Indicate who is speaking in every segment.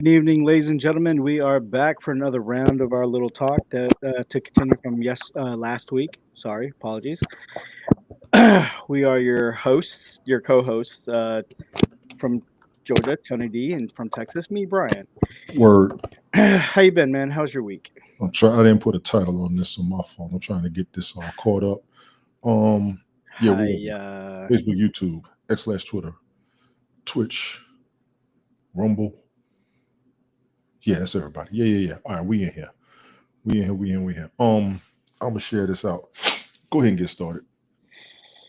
Speaker 1: Good evening, ladies and gentlemen. We are back for another round of our little talk that to continue from last week. Sorry, apologies. We are your hosts, your co-hosts from Georgia, Tony D, and from Texas, me, Brian.
Speaker 2: Word.
Speaker 1: How you been, man? How's your week?
Speaker 2: I'm trying. I didn't put a title on this on my phone. I'm trying to get this all caught up. Yeah, we
Speaker 1: Hi.
Speaker 2: have Facebook, YouTube, X slash Twitter, Twitch, Rumble. Yeah, that's everybody. Yeah. All right, we in here. We in here. I'm gonna share this out. Go ahead and get started.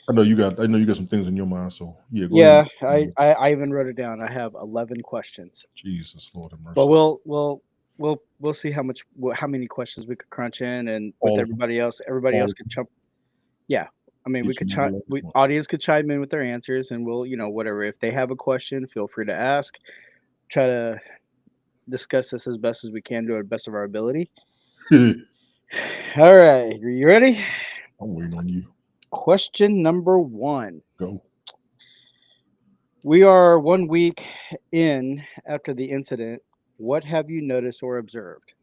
Speaker 2: I know you got some things in your mind, so yeah, go ahead.
Speaker 1: Yeah, I even wrote it down. I have 11 questions,
Speaker 2: Jesus, Lord have
Speaker 1: but
Speaker 2: mercy.
Speaker 1: we'll see how many questions we could crunch in, and with
Speaker 2: All of them.
Speaker 1: everybody else
Speaker 2: All
Speaker 1: could chump. Yeah, I mean, we
Speaker 2: each
Speaker 1: could
Speaker 2: and every
Speaker 1: chime.
Speaker 2: last
Speaker 1: We
Speaker 2: one.
Speaker 1: audience could chime in with their answers, and we'll, whatever. If they have a question, feel free to ask. Try to discuss this as best as we can to the best of our ability. All right, are you ready?
Speaker 2: I'm waiting on you.
Speaker 1: Question number one.
Speaker 2: Go.
Speaker 1: We are 1 week in after the incident. What have you noticed or observed?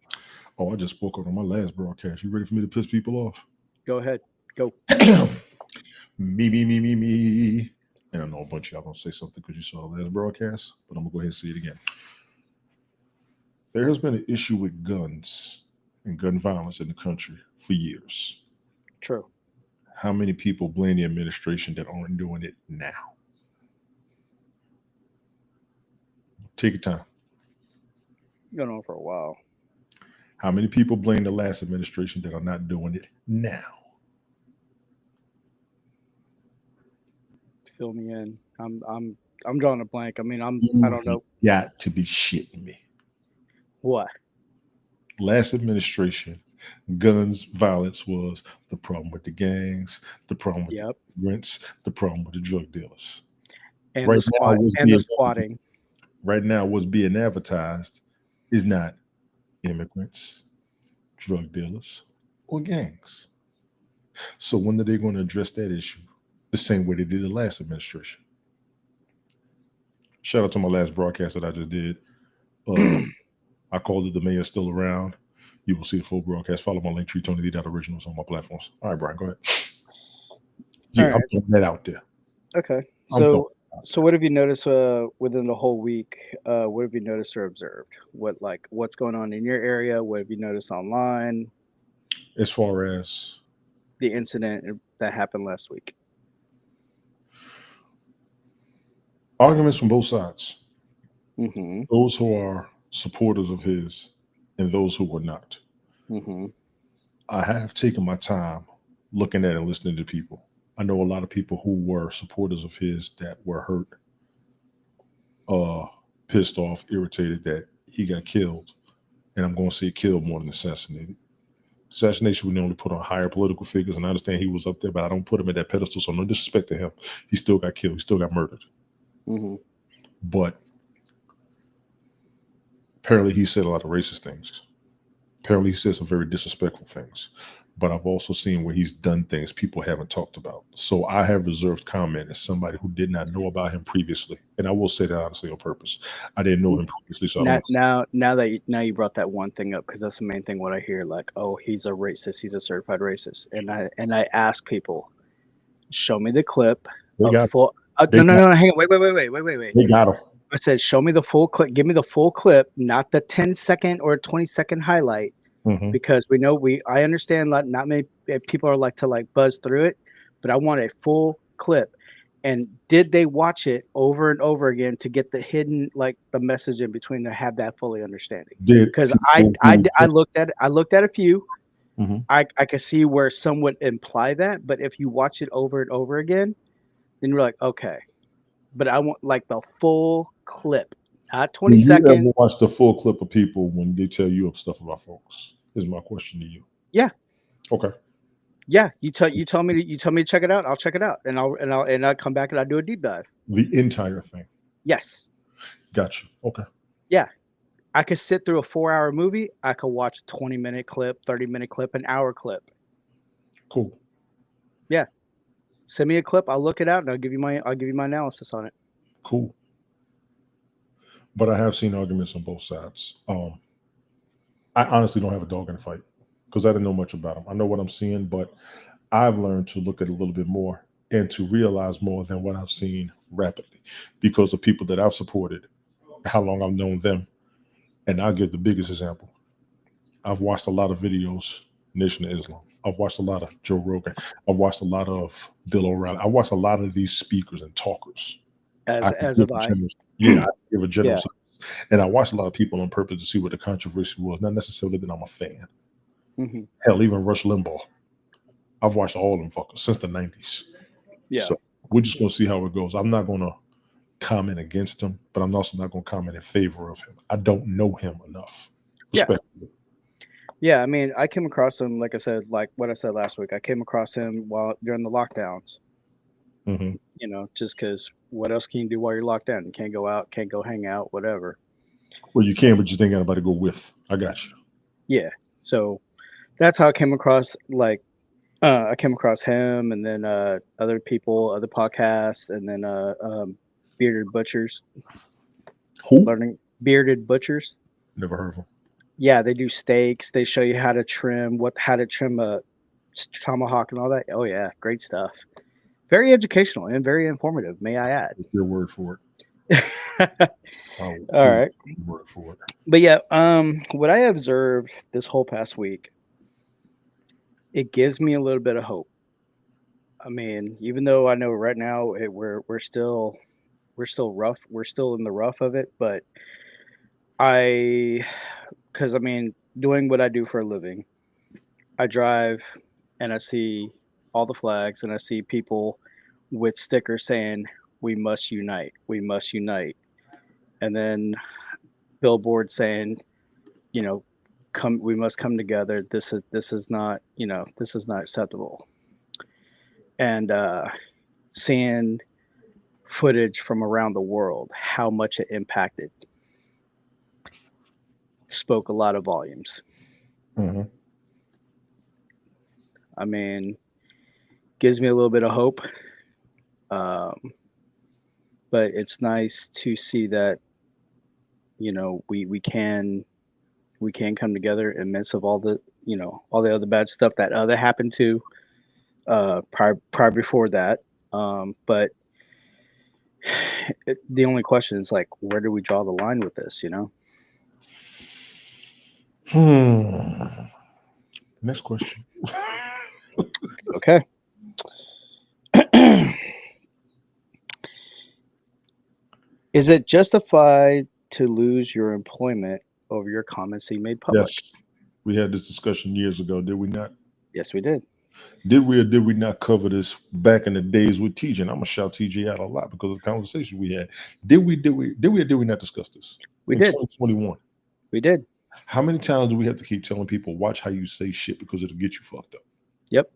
Speaker 2: Oh, I just spoke on my last broadcast. You ready for me to piss people off?
Speaker 1: Go ahead. Go.
Speaker 2: Me. And I know a bunch of y'all gonna say something because you saw the last broadcast, but I'm gonna go ahead and say it again. There has been an issue with guns and gun violence in the country for years.
Speaker 1: True.
Speaker 2: How many people blame the administration that aren't doing it now? Take your time.
Speaker 1: Going on for a while.
Speaker 2: How many people blame the last administration that are not doing it now?
Speaker 1: Fill me in. I'm drawing a blank. I mean, I
Speaker 2: You
Speaker 1: don't know
Speaker 2: got to be shitting me.
Speaker 1: what.
Speaker 2: Last administration, guns violence was the problem with the gangs, the problem with the
Speaker 1: Yep.
Speaker 2: immigrants, the problem with the drug dealers.
Speaker 1: And the
Speaker 2: Right now,
Speaker 1: squat
Speaker 2: what's
Speaker 1: and the
Speaker 2: being
Speaker 1: squatting.
Speaker 2: right now what's being advertised is not immigrants, drug dealers, or gangs. So when are they going to address that issue? The same way they did the last administration. Shout out to my last broadcast that I just did. Uh, I called it "The Mayor's Still Around." You will see the full broadcast. Follow my link tree, Tony D. Originals on my platforms. All right, Brian, go ahead.
Speaker 1: All
Speaker 2: Yeah, I'm
Speaker 1: right.
Speaker 2: putting that out there.
Speaker 1: Okay.
Speaker 2: I'm throwing
Speaker 1: So
Speaker 2: it out
Speaker 1: so what have you noticed within the whole week? What have you noticed or observed? What's going on in your area? What have you noticed online?
Speaker 2: there. As far as
Speaker 1: The incident that happened last week.
Speaker 2: arguments from both sides,
Speaker 1: Mm-hmm.
Speaker 2: those who are supporters of his and those who were not.
Speaker 1: Mm-hmm.
Speaker 2: I have taken my time looking at and listening to people. I know a lot of people who were supporters of his that were hurt, uh, pissed off, irritated that he got killed. And I'm going to say killed more than assassinated. Assassination we normally put on higher political figures, and I understand he was up there, but I don't put him at that pedestal. So no disrespect to him. He still got killed. He still got murdered.
Speaker 1: Mm-hmm.
Speaker 2: But apparently he said a lot of racist things. Apparently he said some very disrespectful things. But I've also seen where he's done things people haven't talked about. So I have reserved comment as somebody who did not know about him previously. And I will say that honestly on purpose. I didn't know him previously, so I don't
Speaker 1: Now,
Speaker 2: want to say
Speaker 1: now, now that you brought that one thing up, because that's the main thing. What I hear, like, oh, he's a racist. He's a certified racist, and I ask people, show me the clip
Speaker 2: they
Speaker 1: of
Speaker 2: got
Speaker 1: full.
Speaker 2: they
Speaker 1: No, no,
Speaker 2: got
Speaker 1: no, hang on, wait.
Speaker 2: they got him.
Speaker 1: I said, show me the full clip. Give me the full clip, not the 10-second or 20-second highlight,
Speaker 2: Hmm.
Speaker 1: because we know I understand like not many people are like to like buzz through it, but I want a full clip. And did they watch it over and over again to get the hidden like the message in between to have that fully understanding?
Speaker 2: Did
Speaker 1: Because
Speaker 2: people who
Speaker 1: I
Speaker 2: just
Speaker 1: looked at a few.
Speaker 2: mhm.
Speaker 1: I could see where some would imply that, but if you watch it over and over again, then you're like, okay. But I want like the full clip, not
Speaker 2: Do
Speaker 1: 20
Speaker 2: you ever
Speaker 1: second.
Speaker 2: watch the full clip of people when they tell you stuff about folks? Is my question to you.
Speaker 1: Yeah,
Speaker 2: Okay.
Speaker 1: yeah. You tell me to check it out. I'll check it out, and I'll come back and I'll do a deep dive.
Speaker 2: The entire thing.
Speaker 1: Yes,
Speaker 2: Got you. Okay.
Speaker 1: yeah. I could sit through a 4 hour movie. I could watch a 20-minute clip, 30-minute clip, an hour clip.
Speaker 2: Cool.
Speaker 1: Yeah, send me a clip. I'll look it out and I'll give you my analysis on it.
Speaker 2: Cool. but I have seen arguments on both sides. I honestly don't have a dog in the fight because I didn't know much about him. I know what I'm seeing, but I've learned to look at it a little bit more and to realize more than what I've seen rapidly because of people that I've supported, how long I've known them. And I'll give the biggest example. I've watched a lot of videos, Nation of Islam. I've watched a lot of Joe Rogan. I've watched a lot of Bill O'Reilly. I watched a lot of these speakers and talkers. I can
Speaker 1: As
Speaker 2: give
Speaker 1: of
Speaker 2: a
Speaker 1: I.
Speaker 2: general, yeah, I can give a general
Speaker 1: Yeah.
Speaker 2: sense. And I watched a lot of people on purpose to see what the controversy was, not necessarily that I'm a fan.
Speaker 1: Hmm.
Speaker 2: Hell, even Rush Limbaugh. I've watched all of them fuckers since the 90s.
Speaker 1: Yeah.
Speaker 2: So we're just going to see how it goes. I'm not going to comment against him, but I'm also not going to comment in favor of him. I don't know him enough.
Speaker 1: Yeah.
Speaker 2: Respectfully.
Speaker 1: Yeah. I mean, I came across him, like I said, like what I said last week. I came across him while during the lockdowns.
Speaker 2: Hmm.
Speaker 1: You know, just because what else can you do while you're locked down? You can't go out, can't go hang out, whatever.
Speaker 2: Well, you can, but you ain't got anybody to go with. I got you.
Speaker 1: Yeah. So that's how I came across I came across him, and then other people, other podcasts, and then bearded butchers,
Speaker 2: Who?
Speaker 1: learning bearded butchers.
Speaker 2: Never heard of him.
Speaker 1: Yeah, they do steaks. They show you how to trim a tomahawk and all that. Oh yeah, great stuff. Very educational and very informative, may I add.
Speaker 2: What's your word for
Speaker 1: All
Speaker 2: it? I'll
Speaker 1: right.
Speaker 2: your word for it.
Speaker 1: But yeah, what I observed this whole past week, it gives me a little bit of hope. I mean, even though I know right now we're still rough, we're still in the rough of it, but I, because I mean, doing what I do for a living, I drive and I see all the flags and I see people with stickers saying we must unite, we must unite, and then billboards saying, you know, come, we must come together. This is not, this is not acceptable. And seeing footage from around the world, how much it impacted, spoke a lot of volumes.
Speaker 2: Mm-hmm.
Speaker 1: I mean, gives me a little bit of hope. But it's nice to see that, we can come together in midst of all the, all the other bad stuff that other happened to prior before that. But the only question is like, where do we draw the line with this?
Speaker 2: Next question.
Speaker 1: Okay. Is it justified to lose your employment over your comments you made public?
Speaker 2: Yes. We had this discussion years ago, did we not?
Speaker 1: Yes, we did.
Speaker 2: Did we or did we not cover this back in the days with TJ? And I'm gonna shout TJ out a lot because of the conversation we had. Did we or did we not discuss this?
Speaker 1: We
Speaker 2: in
Speaker 1: did.
Speaker 2: 2021.
Speaker 1: We did.
Speaker 2: How many times do we have to keep telling people watch how you say shit because it'll get you fucked up?
Speaker 1: Yep.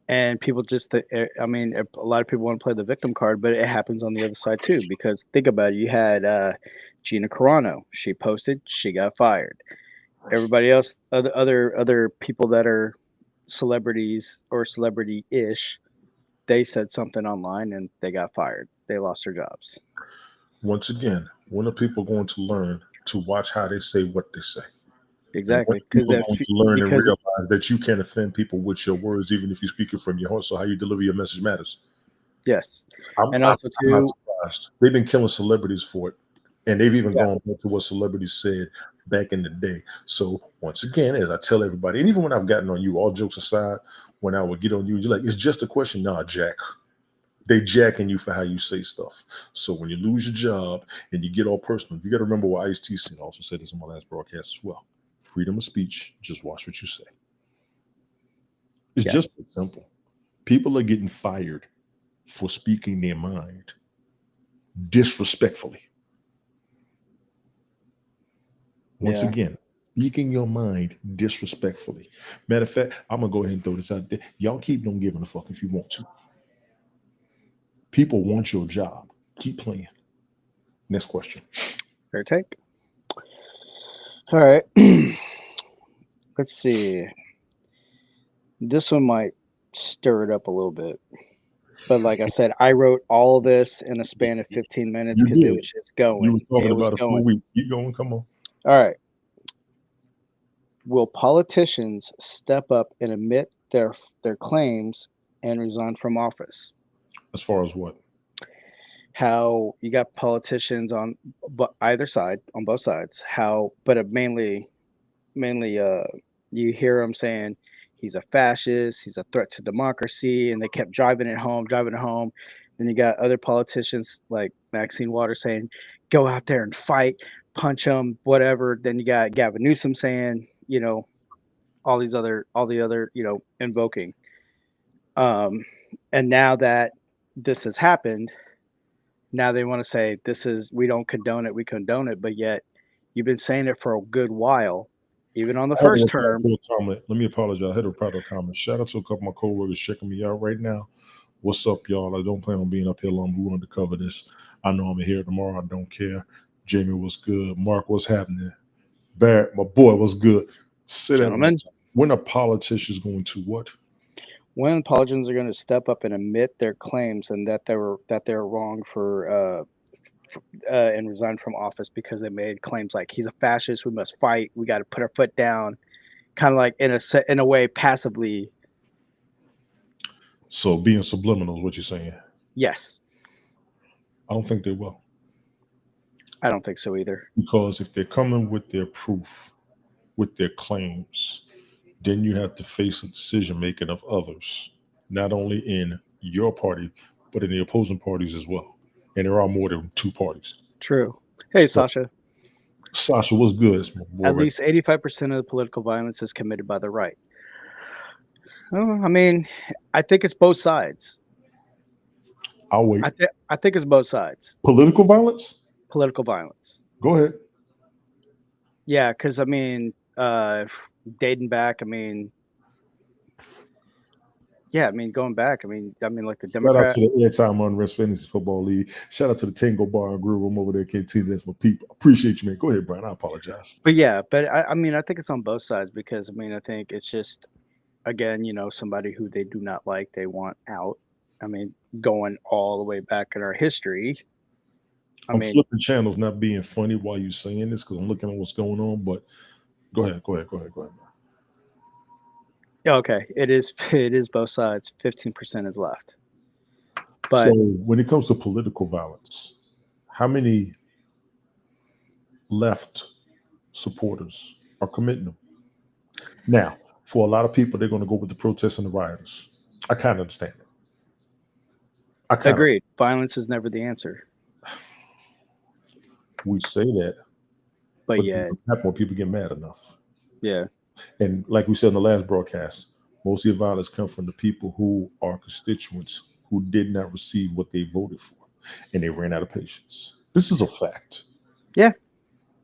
Speaker 1: And people just, I mean, a lot of people want to play the victim card, but it happens on the other side too. Because think about it, you had Gina Carano. She posted, she got fired. Everybody else, other people that are celebrities or celebrity-ish, they said something online and they got fired. They lost their jobs.
Speaker 2: Once again, when are people going to learn to watch how they say what they say?
Speaker 1: Exactly.
Speaker 2: Because people going to learn and realize that you can't offend people with your words, even if you speak it from your heart. So how you deliver your message matters.
Speaker 1: Yes.
Speaker 2: I'm not surprised. They've been killing celebrities for it. And they've even gone back to what celebrities said back in the day. So once again, as I tell everybody, and even when I've gotten on you, all jokes aside, when I would get on you, you're like, it's just a question. Nah, Jack. They jacking you for how you say stuff. So when you lose your job and you get all personal, you got to remember what Ice-T said. I also said this on my last broadcast as well. Freedom of speech. Just watch what you say. It's just simple. People are getting fired for speaking their mind disrespectfully. Once again, speaking your mind disrespectfully. Matter of fact, I'm going to go ahead and throw this out there. Y'all keep on giving a fuck if you want to. People want your job. Keep playing. Next question.
Speaker 1: Fair take. All right. Let's see. This one might stir it up a little bit. But like I said, I wrote all of this in a span of 15 minutes
Speaker 2: You
Speaker 1: because it
Speaker 2: did.
Speaker 1: was just
Speaker 2: You
Speaker 1: going.
Speaker 2: was talking
Speaker 1: It was
Speaker 2: about it for a
Speaker 1: going.
Speaker 2: week. Keep going. Come on.
Speaker 1: All right. Will politicians step up and admit their claims and resign from office?
Speaker 2: As far as what?
Speaker 1: How you got politicians on either side, on both sides. But mainly, you hear them saying he's a fascist, he's a threat to democracy, and they kept driving it home, driving it home. Then you got other politicians like Maxine Waters saying, "Go out there and fight, punch them, whatever." Then you got Gavin Newsom saying, all the other, invoking. And now that this has happened, now they want to say we don't condone it, we condone it, but yet you've been saying it for a good while, even on the
Speaker 2: I had to
Speaker 1: first
Speaker 2: reply
Speaker 1: term.
Speaker 2: to a comment. Let me apologize. I had to reply to a comment. Shout out to a couple of my coworkers checking me out right now. What's up, y'all? I don't plan on being up here long. We wanted to cover this. I know I'm here tomorrow. I don't care. Jamie, what's good? Mark, what's happening? Barrett, my boy, what's good? Sit down.
Speaker 1: Gentlemen,
Speaker 2: When are politicians going to what?
Speaker 1: when politicians are going to step up and admit their claims and that they're wrong for and resign from office because they made claims like he's a fascist, we must fight, we got to put our foot down, kind of like in a way passively.
Speaker 2: So being subliminal is what you're saying.
Speaker 1: Yes,
Speaker 2: I don't think they will.
Speaker 1: I don't think so either.
Speaker 2: Because if they're coming with their proof, with their claims, then you have to face a decision making of others, not only in your party, but in the opposing parties as well. And there are more than two parties.
Speaker 1: True. Hey,
Speaker 2: So,
Speaker 1: Sasha.
Speaker 2: Sasha, what's good? It's my boy
Speaker 1: At
Speaker 2: right
Speaker 1: least 85% of the political violence is committed by the right. I mean, I think it's both sides.
Speaker 2: there. I'll wait.
Speaker 1: I think it's both sides.
Speaker 2: Political violence?
Speaker 1: Political violence.
Speaker 2: Go ahead.
Speaker 1: Yeah, because I mean, dating back, going back, like the
Speaker 2: Shout out
Speaker 1: Democrat.
Speaker 2: to the Airtime Unrest Fantasy Football League. Shout out to the Tango Bar and Grill. I'm over there, KT. That's my people. Appreciate you, man. Go ahead, Brian. I apologize.
Speaker 1: But yeah, I think it's on both sides because I think it's just again, somebody who they do not like, they want out. Going all the way back in our history.
Speaker 2: I'm flipping channels, not being funny while you're saying this because I'm looking at what's going on. But go ahead.
Speaker 1: Yeah, okay, it is both sides. 15% is left. But
Speaker 2: so when it comes to political violence, how many left supporters are committing them? Now, for a lot of people, they're going to go with the protests and the rioters. I kind of understand it.
Speaker 1: Agreed. Violence is never the answer.
Speaker 2: We say that,
Speaker 1: but yeah,
Speaker 2: when people get mad enough.
Speaker 1: Yeah.
Speaker 2: And like we said in the last broadcast, most of the violence comes from the people who are constituents who did not receive what they voted for, and they ran out of patience. This is a fact.
Speaker 1: Yeah.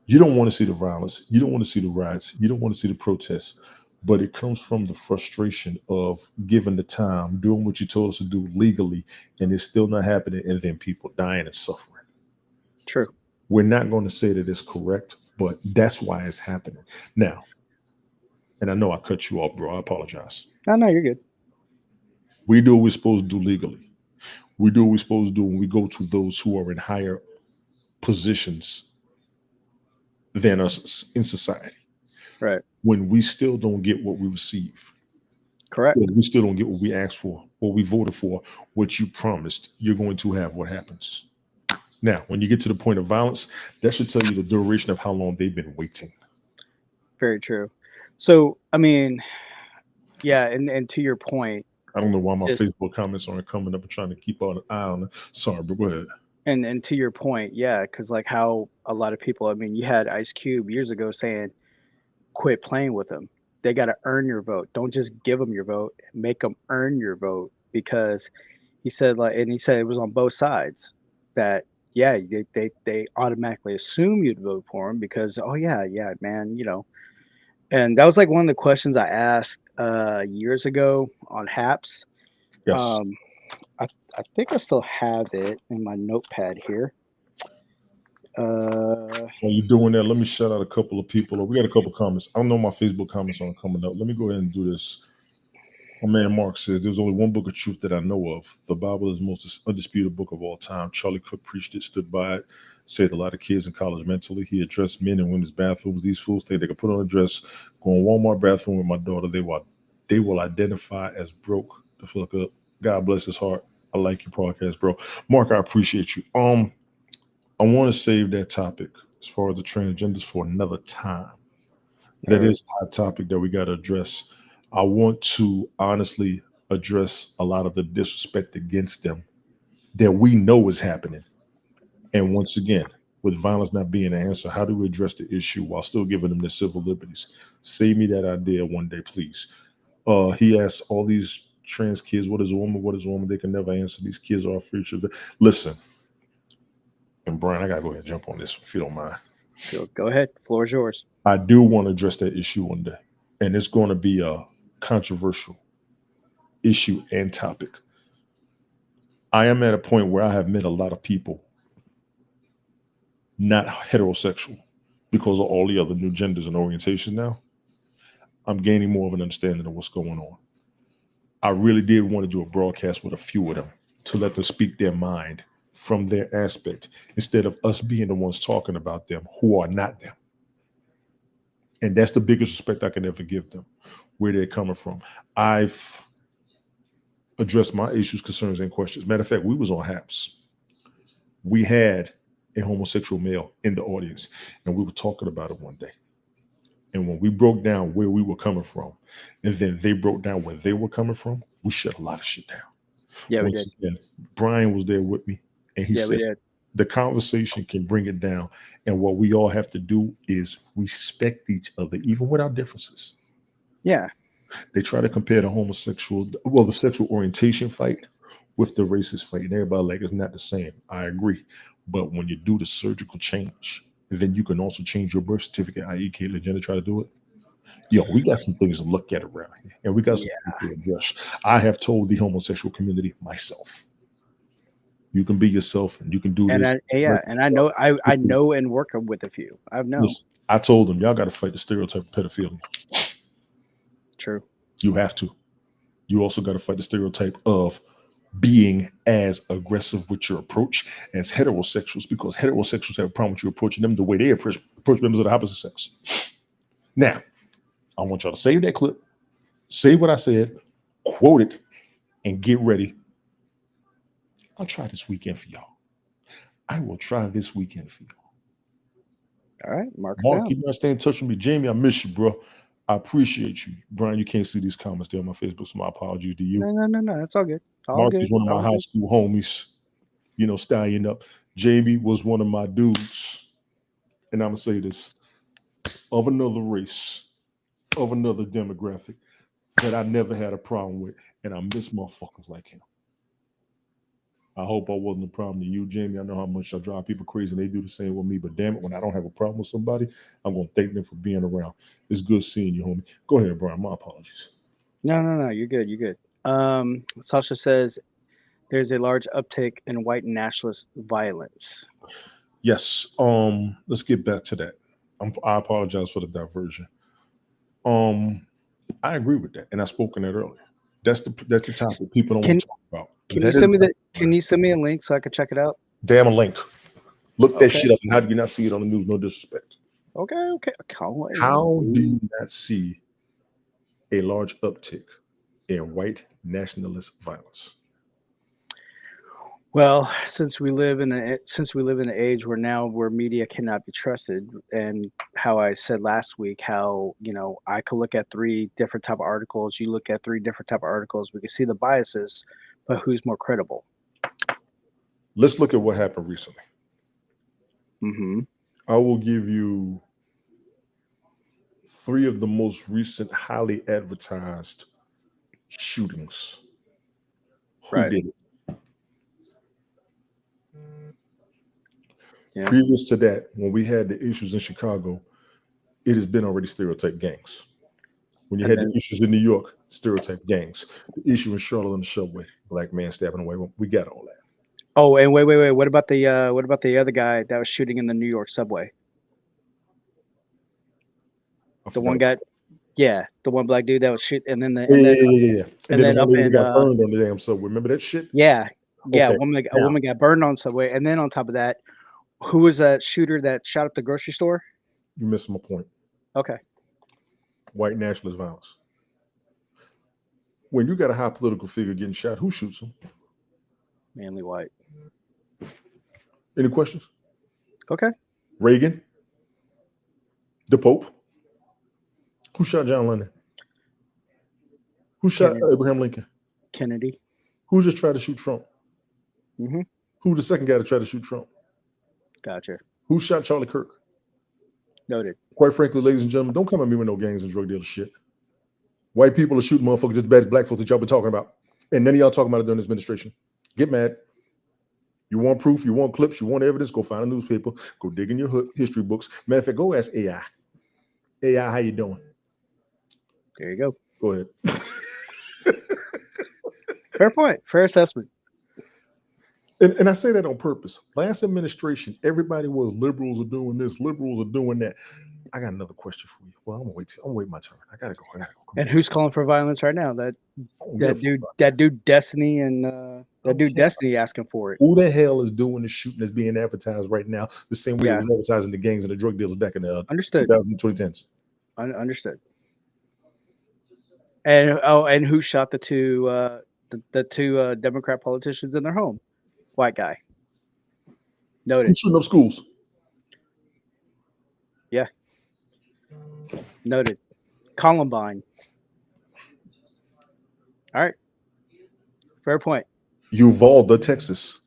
Speaker 2: You don't want to see the violence. You don't want to see the riots. You don't want to see the protests. But it comes from the frustration of giving the time, doing what you told us to do legally, and it's still not happening, and then people dying and suffering.
Speaker 1: True.
Speaker 2: We're not going to say that it's correct, but that's why it's happening. Now, and I know I cut you off, bro. I apologize.
Speaker 1: No, you're good.
Speaker 2: We do what we're supposed to do legally. We do what we're supposed to do when we go to those who are in higher positions than us in society.
Speaker 1: Right.
Speaker 2: When we still don't get what we receive.
Speaker 1: Correct.
Speaker 2: When we still don't get what we asked for, what we voted for, what you promised, you're going to have what happens. Now, when you get to the point of violence, that should tell you the duration of how long they've been waiting.
Speaker 1: Very true. So, yeah, and to your point,
Speaker 2: I don't know why my Facebook comments aren't coming up and trying to keep an eye on it. Sorry, but go ahead.
Speaker 1: And to your point, yeah, because like how a lot of people, you had Ice Cube years ago saying, quit playing with them. They got to earn your vote. Don't just give them your vote. Make them earn your vote. Because he said it was on both sides that, yeah, they automatically assume you'd vote for him because, oh, yeah, man, And that was like one of the questions I asked years ago on Haps.
Speaker 2: Yes.
Speaker 1: I think I still have it in my notepad here.
Speaker 2: While you're doing that, let me shout out a couple of people. We got a couple comments. I don't know my Facebook comments aren't coming up. Let me go ahead and do this. My man Mark says there's only one book of truth that I know of. The Bible is the most undisputed book of all time. Charlie Cook preached it, stood by it, saved a lot of kids in college mentally. He addressed men and women's bathrooms. These fools think they can put on a dress, go in Walmart bathroom with my daughter. They will identify as broke the fuck up. God bless his heart. I like your podcast, bro. Mark, I appreciate you. I want to save that topic as far as the transgenders for another time. That is a hot topic that we got to address. I want to honestly address a lot of the disrespect against them that we know is happening. And once again, with violence not being the answer, how do we address the issue while still giving them their civil liberties? Save me that idea one day, please. He asks all these trans kids, what is a woman? What is a woman? They can never answer. These kids are our future. Listen, and Brian, I got to go ahead and jump on this if you don't mind.
Speaker 1: Go ahead. Floor is yours.
Speaker 2: I do want to address that issue one day. And it's going to be a controversial issue and topic. I am at a point where I have met a lot of people not heterosexual because of all the other new genders and orientations now. I'm gaining more of an understanding of what's going on. I really did want to do a broadcast with a few of them to let them speak their mind from their aspect instead of us being the ones talking about them who are not them. And that's the biggest respect I can ever give them, where they're coming from. I've addressed my issues, concerns, and questions. Matter of fact, we was on HAPS. We had a homosexual male in the audience, and we were talking about it one day. And when we broke down where we were coming from, and then they broke down where they were coming from, we shut a lot of shit down.
Speaker 1: Yeah, we did.
Speaker 2: Again, Brian was there with me, and he said the conversation can bring it down. And what we all have to do is respect each other, even with our differences.
Speaker 1: Yeah.
Speaker 2: They try to compare the sexual orientation fight with the racist fight. And everybody like it's not the same. I agree. But when you do the surgical change, then you can also change your birth certificate, i.e. Caitlyn Jenner try to do it. Yo, we got some things to look at around here. And we got some things to address. I have told the homosexual community myself. You can be yourself and you can do this.
Speaker 1: And I know and work with a few. I've known.
Speaker 2: Listen, I told them, y'all got to fight the stereotype of pedophilia.
Speaker 1: True.
Speaker 2: You have to. You also got to fight the stereotype of being as aggressive with your approach as heterosexuals, because heterosexuals have a problem with you approaching them the way they approach members of the opposite sex. Now, I want y'all to save that clip, save what I said, quote it, and get ready. I'll try this weekend for y'all. I will try this weekend for y'all.
Speaker 1: All right, Mark,
Speaker 2: you know, stay in touch with me. Jamie, I miss you, bro. I appreciate you. Brian, you can't see these comments there on my Facebook, so my apologies to you.
Speaker 1: No. That's all good.
Speaker 2: Mark is one of my high school homies, you know, styling up. Jamie was one of my dudes, and I'm going to say this, of another race, of another demographic that I never had a problem with, and I miss motherfuckers like him. I hope I wasn't a problem to you, Jamie. I know how much I drive people crazy, and they do the same with me, but damn it, when I don't have a problem with somebody, I'm going to thank them for being around. It's good seeing you, homie. Go ahead, Brian. My apologies.
Speaker 1: No. You're good. Sasha says there's a large uptick in white nationalist violence.
Speaker 2: Yes. Let's get back to that. I apologize for the diversion. I agree with that, and I spoke on that earlier. That's the topic people don't want to talk about.
Speaker 1: Can you send me a link so I can check it out?
Speaker 2: Damn a link. Look that shit up. And how do you not see it on the news? No disrespect.
Speaker 1: Okay.
Speaker 2: How do you not see a large uptick in white nationalist violence?
Speaker 1: Well, since we live in an age where media cannot be trusted, and how I said last week, how I could look at 3 different type of articles, you look at 3 different type of articles, we can see the biases, but who's more credible?
Speaker 2: Let's look at what happened recently.
Speaker 1: Mm-hmm.
Speaker 2: I will give you 3 of the most recent highly advertised shootings. Who did it? Yeah. Previous to that, when we had the issues in Chicago, it has been already stereotype gangs. When you had the issues in New York, stereotype gangs. The issue in Charlotte on the subway, black man stabbing away. We got all that.
Speaker 1: Oh, and wait. What about the other guy that was shooting in the New York subway? The one guy. Yeah, the one black dude that was shoot, and then the
Speaker 2: Yeah. And then
Speaker 1: then
Speaker 2: the
Speaker 1: up
Speaker 2: one lady
Speaker 1: in
Speaker 2: got burned on the damn subway. Remember that shit?
Speaker 1: yeah,
Speaker 2: Okay.
Speaker 1: a
Speaker 2: Now,
Speaker 1: woman got burned on Subway, and then on top of that, who was that shooter that shot up the grocery store?
Speaker 2: you missed my point.
Speaker 1: Okay,
Speaker 2: White nationalist violence. When you got a high political figure getting shot, who shoots him?
Speaker 1: Manly White.
Speaker 2: Any questions?
Speaker 1: Okay,
Speaker 2: Reagan? The Pope? Who shot John Lennon? Who shot
Speaker 1: Kennedy.
Speaker 2: Abraham Lincoln?
Speaker 1: Kennedy.
Speaker 2: Who just tried to shoot Trump?
Speaker 1: Mm-hmm.
Speaker 2: Who was the second guy to try to shoot Trump?
Speaker 1: Gotcha.
Speaker 2: Who shot Charlie Kirk?
Speaker 1: Noted.
Speaker 2: Quite frankly, ladies and gentlemen, don't come at me with no gangs and drug dealer shit. White people are shooting motherfuckers just as bad as black folks that y'all been talking about. And none of y'all talking about it during this administration. Get mad. You want proof, you want clips, you want evidence, go find a newspaper, go dig in your history books. Matter of fact, go ask AI. AI, how you doing?
Speaker 1: There you go.
Speaker 2: Go ahead.
Speaker 1: Fair point. Fair assessment.
Speaker 2: And I say that on purpose. Last administration, everybody was liberals are doing this, liberals are doing that. I got another question for you. Well, I'm gonna wait my turn. I gotta go.
Speaker 1: And who's calling for violence right now? That dude Destiny and that dude Destiny asking for it.
Speaker 2: Who the hell is doing the shooting that's being advertised right now? The same way it was advertising the gangs and the drug dealers back in the 2010s.
Speaker 1: Understood. And who shot the two Democrat politicians in their home? White guy. Noted.
Speaker 2: Who's shooting up schools?
Speaker 1: Yeah. Noted. Columbine. All right. Fair point.
Speaker 2: Uvalde, Texas.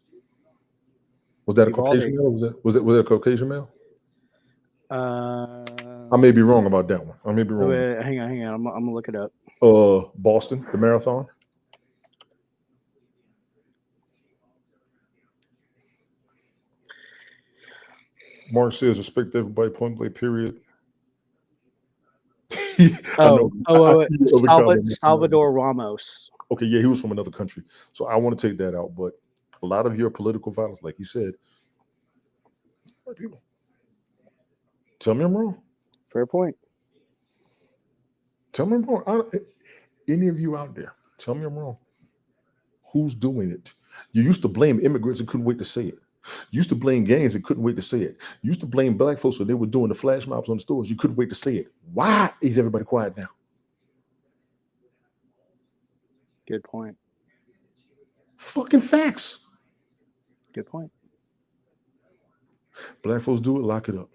Speaker 2: Was that
Speaker 1: Uvalde.
Speaker 2: A Caucasian male? Was it a Caucasian male?
Speaker 1: I
Speaker 2: may be wrong about that one. I may be wrong.
Speaker 1: Wait, hang on. I'm gonna look it up.
Speaker 2: Boston, the marathon. Mark says respect everybody, point blank, period.
Speaker 1: Salvador Ramos.
Speaker 2: Okay, yeah, he was from another country. So I want to take that out. But a lot of your political violence, like you said, white people. Tell me I'm wrong.
Speaker 1: Fair point.
Speaker 2: Tell me I'm wrong. Any of you out there, tell me I'm wrong. Who's doing it? You used to blame immigrants and couldn't wait to say it. You used to blame gangs and couldn't wait to say it. You used to blame black folks when they were doing the flash mobs on the stores. You couldn't wait to say it. Why is everybody quiet now?
Speaker 1: Good point.
Speaker 2: Fucking facts.
Speaker 1: Good point.
Speaker 2: Black folks do it, lock it up.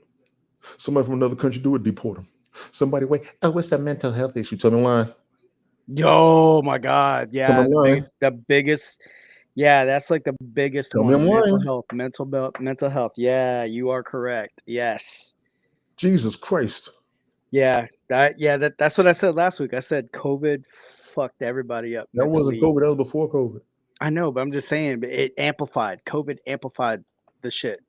Speaker 2: Somebody from another country do it, deport them. Somebody wait, it's a mental health issue. Tell me why.
Speaker 1: Yo, my God. Yeah. The biggest. Yeah, that's like the biggest one. Mental health. Yeah, you are correct. Yes.
Speaker 2: Jesus Christ.
Speaker 1: Yeah, that's what I said last week. I said COVID fucked everybody up.
Speaker 2: That wasn't COVID. That was before COVID.
Speaker 1: I know, but I'm just saying it amplified. COVID amplified the shit.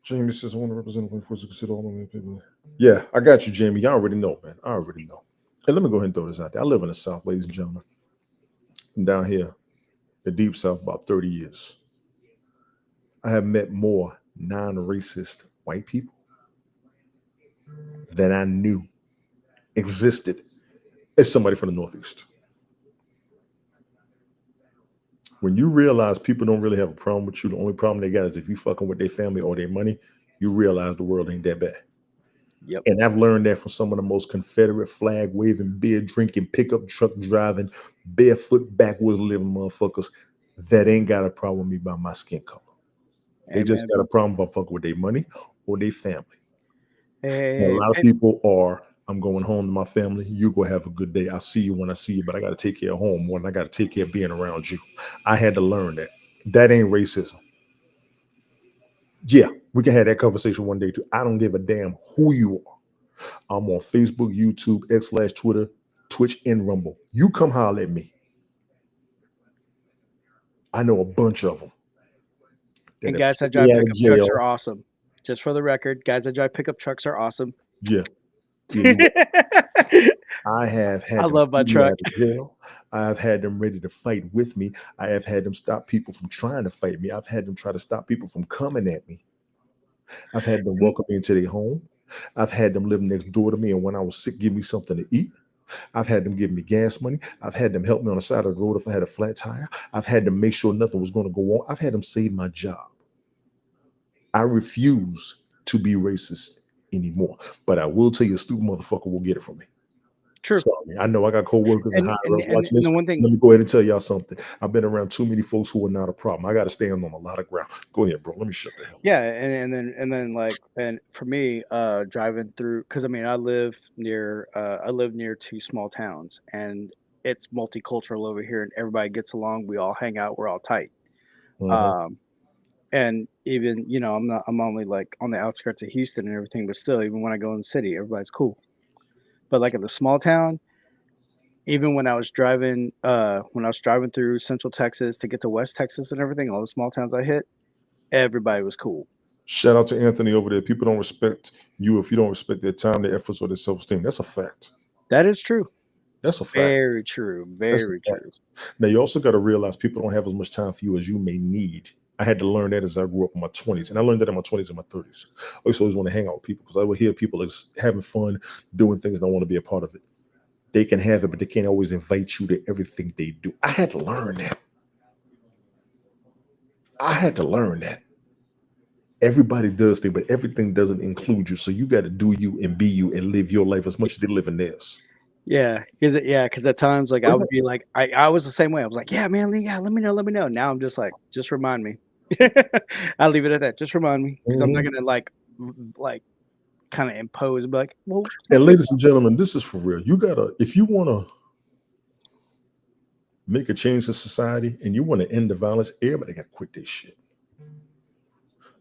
Speaker 2: Jamie says I want to represent the force to consider all of people. Yeah, I got you, Jamie. Y'all already know, man. I already know. Hey, let me go ahead and throw this out there. I live in the South, ladies and gentlemen. I'm down here. The deep South, about 30 years. I have met more non-racist white people than I knew existed as somebody from the Northeast. When you realize people don't really have a problem with you, the only problem they got is if you fucking with their family or their money, you realize the world ain't that bad.
Speaker 1: Yep.
Speaker 2: And I've learned that from some of the most Confederate flag waving, beer drinking, pickup truck driving, barefoot backwoods living motherfuckers that ain't got a problem with me by my skin color. They just got a problem if I'm fucking with their money or their family. A lot of people are, I'm going home to my family. You go have a good day. I'll see you when I see you, but I got to take care of home more than I got to take care of being around you. I had to learn that. That ain't racism. Yeah, we can have that conversation one day too. I don't give a damn who you are. I'm on Facebook, YouTube, X/Twitter, Twitch, and Rumble. You come holler at me. I know a bunch of them.
Speaker 1: And guys that drive pickup trucks are awesome. Just for the record, guys that drive pickup trucks are awesome.
Speaker 2: Yeah. I have had.
Speaker 1: I love my truck.
Speaker 2: I have had them ready to fight with me. I have had them stop people from trying to fight me. I've had them try to stop people from coming at me. I've had them welcome me into their home. I've had them live next door to me, and when I was sick, give me something to eat. I've had them give me gas money. I've had them help me on the side of the road if I had a flat tire. I've had them make sure nothing was going to go on. I've had them save my job. I refuse to be racist anymore, but I will tell you, a stupid motherfucker will get it from me.
Speaker 1: True.
Speaker 2: Sorry, I know I got co-workers and higher ups watching this.
Speaker 1: The one thing,
Speaker 2: let me go ahead and tell y'all something. I've been around too many folks who are not a problem. I got to stand on a lot of ground. Go ahead, bro. Let me shut the hell up.
Speaker 1: yeah, and then like, and for me, driving through, because I mean, I live near two small towns, and it's multicultural over here, and everybody gets along. We all hang out. We're all tight.
Speaker 2: Mhm.
Speaker 1: And even, I'm only like on the outskirts of Houston and everything, but still, even when I go in the city, everybody's cool. But like in the small town, even when I was driving through Central Texas to get to West Texas and everything, all the small towns I hit, everybody was cool.
Speaker 2: Shout out to Anthony over there. People don't respect you if you don't respect their time, their efforts, or their self-esteem. That's a fact.
Speaker 1: That is true.
Speaker 2: That's a fact.
Speaker 1: Very true.
Speaker 2: That's a
Speaker 1: Very true.
Speaker 2: fact. Now you also got to realize people don't have as much time for you as you may need. I had to learn that as I grew up in my 20s, and I learned that in my 20s and my 30s. I used to always want to hang out with people because I would hear people as having fun, doing things, and I want to be a part of it. They can have it, but they can't always invite you to everything they do. I had to learn that. Everybody does things, but everything doesn't include you. So you got to do you and be you and live your life as much as they live in theirs.
Speaker 1: Yeah, because at times, like, I would be like, I was the same way. I was like, yeah, man, yeah, let me know. Now I'm just like, just remind me. I'll leave it at that. Just remind me, because I'm not gonna like kind of impose, but like, well.
Speaker 2: And ladies and gentlemen, this is for real. You gotta, if you want to make a change in society and you want to end the violence, everybody got to quit this shit.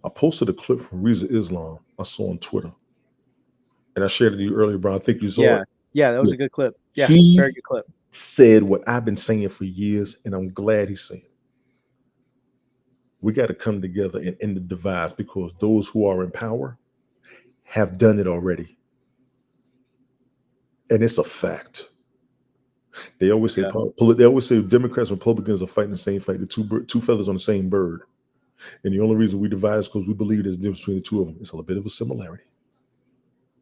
Speaker 2: I posted a clip from Reza Islam I saw on Twitter, and I shared it to you earlier, bro. I think you saw it.
Speaker 1: Yeah, that was a good clip. Yeah,
Speaker 2: He
Speaker 1: very good clip.
Speaker 2: Said what I've been saying for years, and I'm glad he said it. We got to come together and end the divides because those who are in power have done it already. And it's a fact. They always say Democrats and Republicans are fighting the same fight, the two feathers on the same bird. And the only reason we divide is because we believe there's a difference between the two of them. It's a bit of a similarity.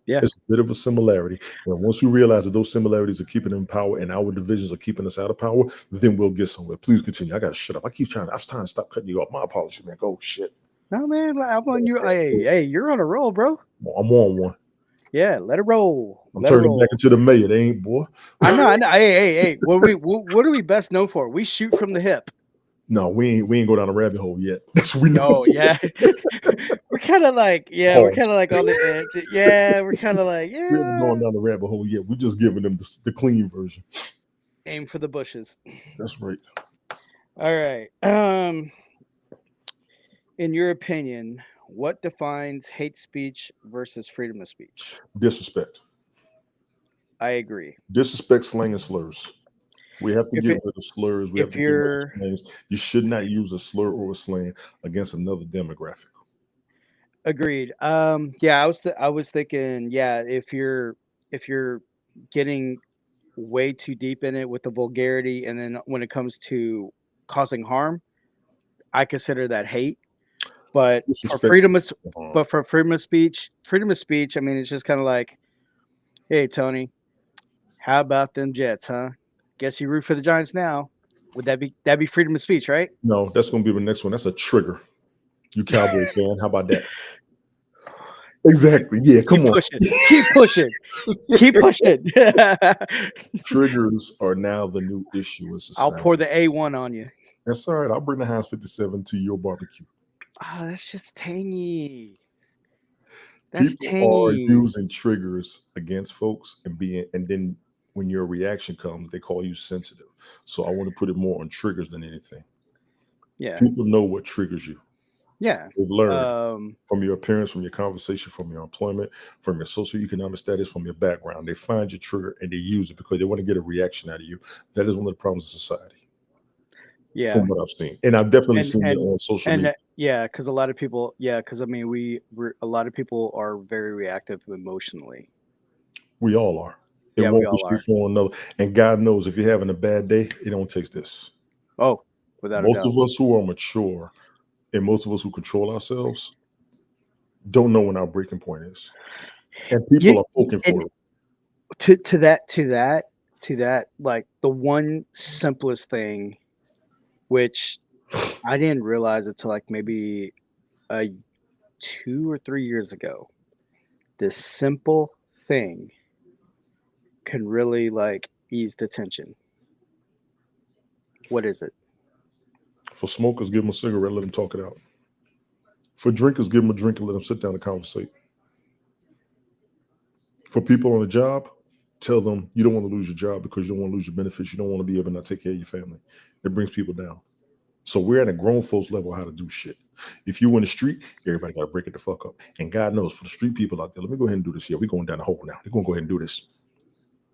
Speaker 1: Yeah.
Speaker 2: It's a bit of a similarity. And once we realize that those similarities are keeping them in power and our divisions are keeping us out of power, then we'll get somewhere. Please continue. I got to shut up. I was trying to stop cutting you off. My apologies, man. Oh, shit.
Speaker 1: No, man. I'm on you. Hey, you're on a roll, bro.
Speaker 2: I'm on one.
Speaker 1: Yeah, let it roll.
Speaker 2: I'm turning back into the mayor. They ain't, boy.
Speaker 1: I know. Hey. What are we best known for? We shoot from the hip.
Speaker 2: No, we ain't go down the rabbit hole yet. That's what we know.
Speaker 1: Oh, yeah. We're kind of like, we're kind of like on the edge. Yeah, we're kind of like, yeah.
Speaker 2: We haven't gone down the rabbit hole yet. We're just giving them the clean version.
Speaker 1: Aim for the bushes.
Speaker 2: That's right.
Speaker 1: All right. In your opinion, what defines hate speech versus freedom of speech?
Speaker 2: Disrespect.
Speaker 1: I agree.
Speaker 2: Disrespect, slang, and slurs. We have to get rid of slurs. We have to get rid of slangs. You should not use a slur or a slang against another demographic.
Speaker 1: Agreed. Yeah, I was thinking, yeah, if you're getting way too deep in it with the vulgarity, and then when it comes to causing harm, I consider that hate. But for freedom of speech, I mean, it's just kind of like, hey, Tony, how about them Jets, huh? Guess you root for the Giants now. Would that be freedom of speech, right?
Speaker 2: No, that's going to be the next one. That's a trigger. You Cowboy fan. How about that? Exactly. Yeah, come on.
Speaker 1: Keep pushing.
Speaker 2: Triggers are now the new issue in society.
Speaker 1: I'll pour the A1 on you.
Speaker 2: That's all right. I'll bring the Heinz 57 to your barbecue.
Speaker 1: Oh, that's just tangy.
Speaker 2: People are using triggers against folks and then when your reaction comes, they call you sensitive. So I want to put it more on triggers than anything.
Speaker 1: Yeah.
Speaker 2: People know what triggers you.
Speaker 1: Yeah.
Speaker 2: They've learned from your appearance, from your conversation, from your employment, from your socioeconomic status, from your background. They find your trigger and they use it because they want to get a reaction out of you. That is one of the problems of society.
Speaker 1: Yeah.
Speaker 2: From what I've seen. And I've definitely seen it on social media.
Speaker 1: Yeah, because a lot of people, because I mean, a lot of people are very reactive emotionally.
Speaker 2: We all are. It won't be for one another. And God knows if you're having a bad day, it don't take this.
Speaker 1: Oh, without
Speaker 2: most of us who are mature and most of us who control ourselves don't know when our breaking point is. and people
Speaker 1: You
Speaker 2: are poking
Speaker 1: and
Speaker 2: for it.
Speaker 1: to that, like the one simplest thing, which I didn't realize until like maybe 2 or 3 years ago. This simple thing can really like ease the tension. What is it?
Speaker 2: For smokers, give them a cigarette, let them talk it out. For drinkers, give them a drink and let them sit down and conversate. For people on the job, tell them you don't want to lose your job because you don't want to lose your benefits. You don't want to be able to not take care of your family. It brings people down. So we're at a grown folks level how to do shit. If you in the street, everybody got to break it the fuck up. And God knows for the street people out there, let me go ahead and do this here. We're going down the hole now. We're going to go ahead and do this.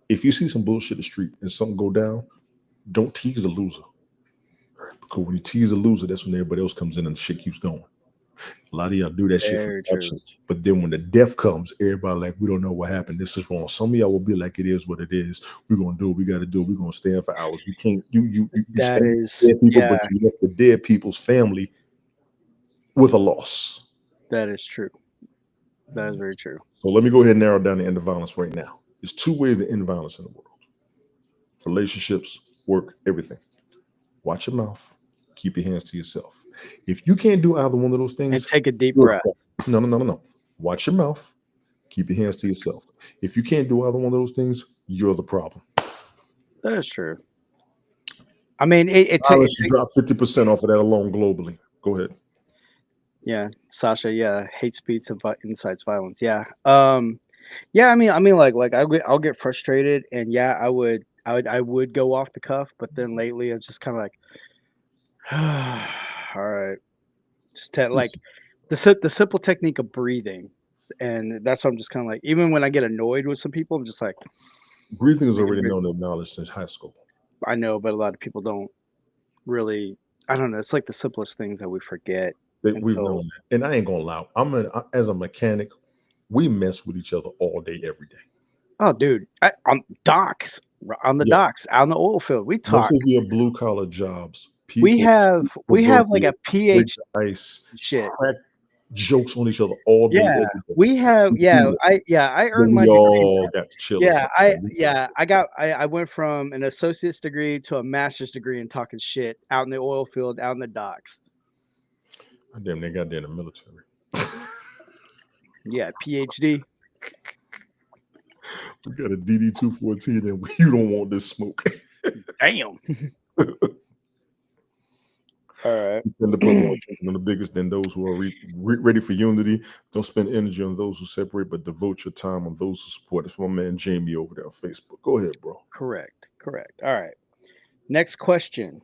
Speaker 2: If you see some bullshit in the street and something go down, don't tease the loser. Because when you tease the loser, that's when everybody else comes in and the shit keeps going. A lot of y'all do that shit for
Speaker 1: Very true.
Speaker 2: action. But then when the death comes, everybody like, we don't know what happened. This is wrong. Some of y'all will be like, it is what it is. We're gonna do what we gotta do. We're gonna stand for hours. You can't you
Speaker 1: That
Speaker 2: stand
Speaker 1: is,
Speaker 2: for dead people,
Speaker 1: yeah,
Speaker 2: but you left the dead people's family with a loss.
Speaker 1: that is true. That is very true.
Speaker 2: So let me go ahead and narrow down the end of violence right now. There's two ways to end violence in the world: relationships, work, everything. Watch your mouth. Keep your hands to yourself. If you can't do either one of those
Speaker 1: And
Speaker 2: things,
Speaker 1: take a deep
Speaker 2: you're a
Speaker 1: breath.
Speaker 2: problem. No. Watch your mouth. Keep your hands to yourself. If you can't do either one of those things, you're the problem.
Speaker 1: That is true. I mean,
Speaker 2: Violence should drop 50% off of that alone globally. Go ahead.
Speaker 1: yeah, Sasha. Yeah, hate speech and incites violence. Yeah. Yeah. Like I'll get frustrated, and yeah, I would go off the cuff, but then lately it's just kind of like, all right, just like the simple technique of breathing, and that's what I'm just kind of like. Even when I get annoyed with some people, I'm just like,
Speaker 2: Breathing is already known and acknowledged since high school.
Speaker 1: I know, but a lot of people don't really. I don't know. It's like the simplest things that we forget.
Speaker 2: We've known that. And I ain't gonna lie. As a mechanic, we mess with each other all day, every day.
Speaker 1: Oh, dude, on docks, on the docks, out in the oil field, we talk.
Speaker 2: Most of your blue collar jobs,
Speaker 1: We have like a PhD
Speaker 2: ice,
Speaker 1: shit.
Speaker 2: crack jokes on each other all day.
Speaker 1: Yeah, we have. I earned my
Speaker 2: degree.
Speaker 1: Got
Speaker 2: to chill.
Speaker 1: I went from an associate's degree to a master's degree in talking shit out in the oil field, out in the docks.
Speaker 2: Damn, they got there in the military.
Speaker 1: Yeah, PhD.
Speaker 2: We got a DD-214 and you don't want this smoke.
Speaker 1: Damn. All right.
Speaker 2: And to put more attention on the biggest than those who are ready for unity. Don't spend energy on those who separate, but devote your time on those who support. That's my man Jamie over there on Facebook. Go ahead, bro.
Speaker 1: Correct. All right. Next question.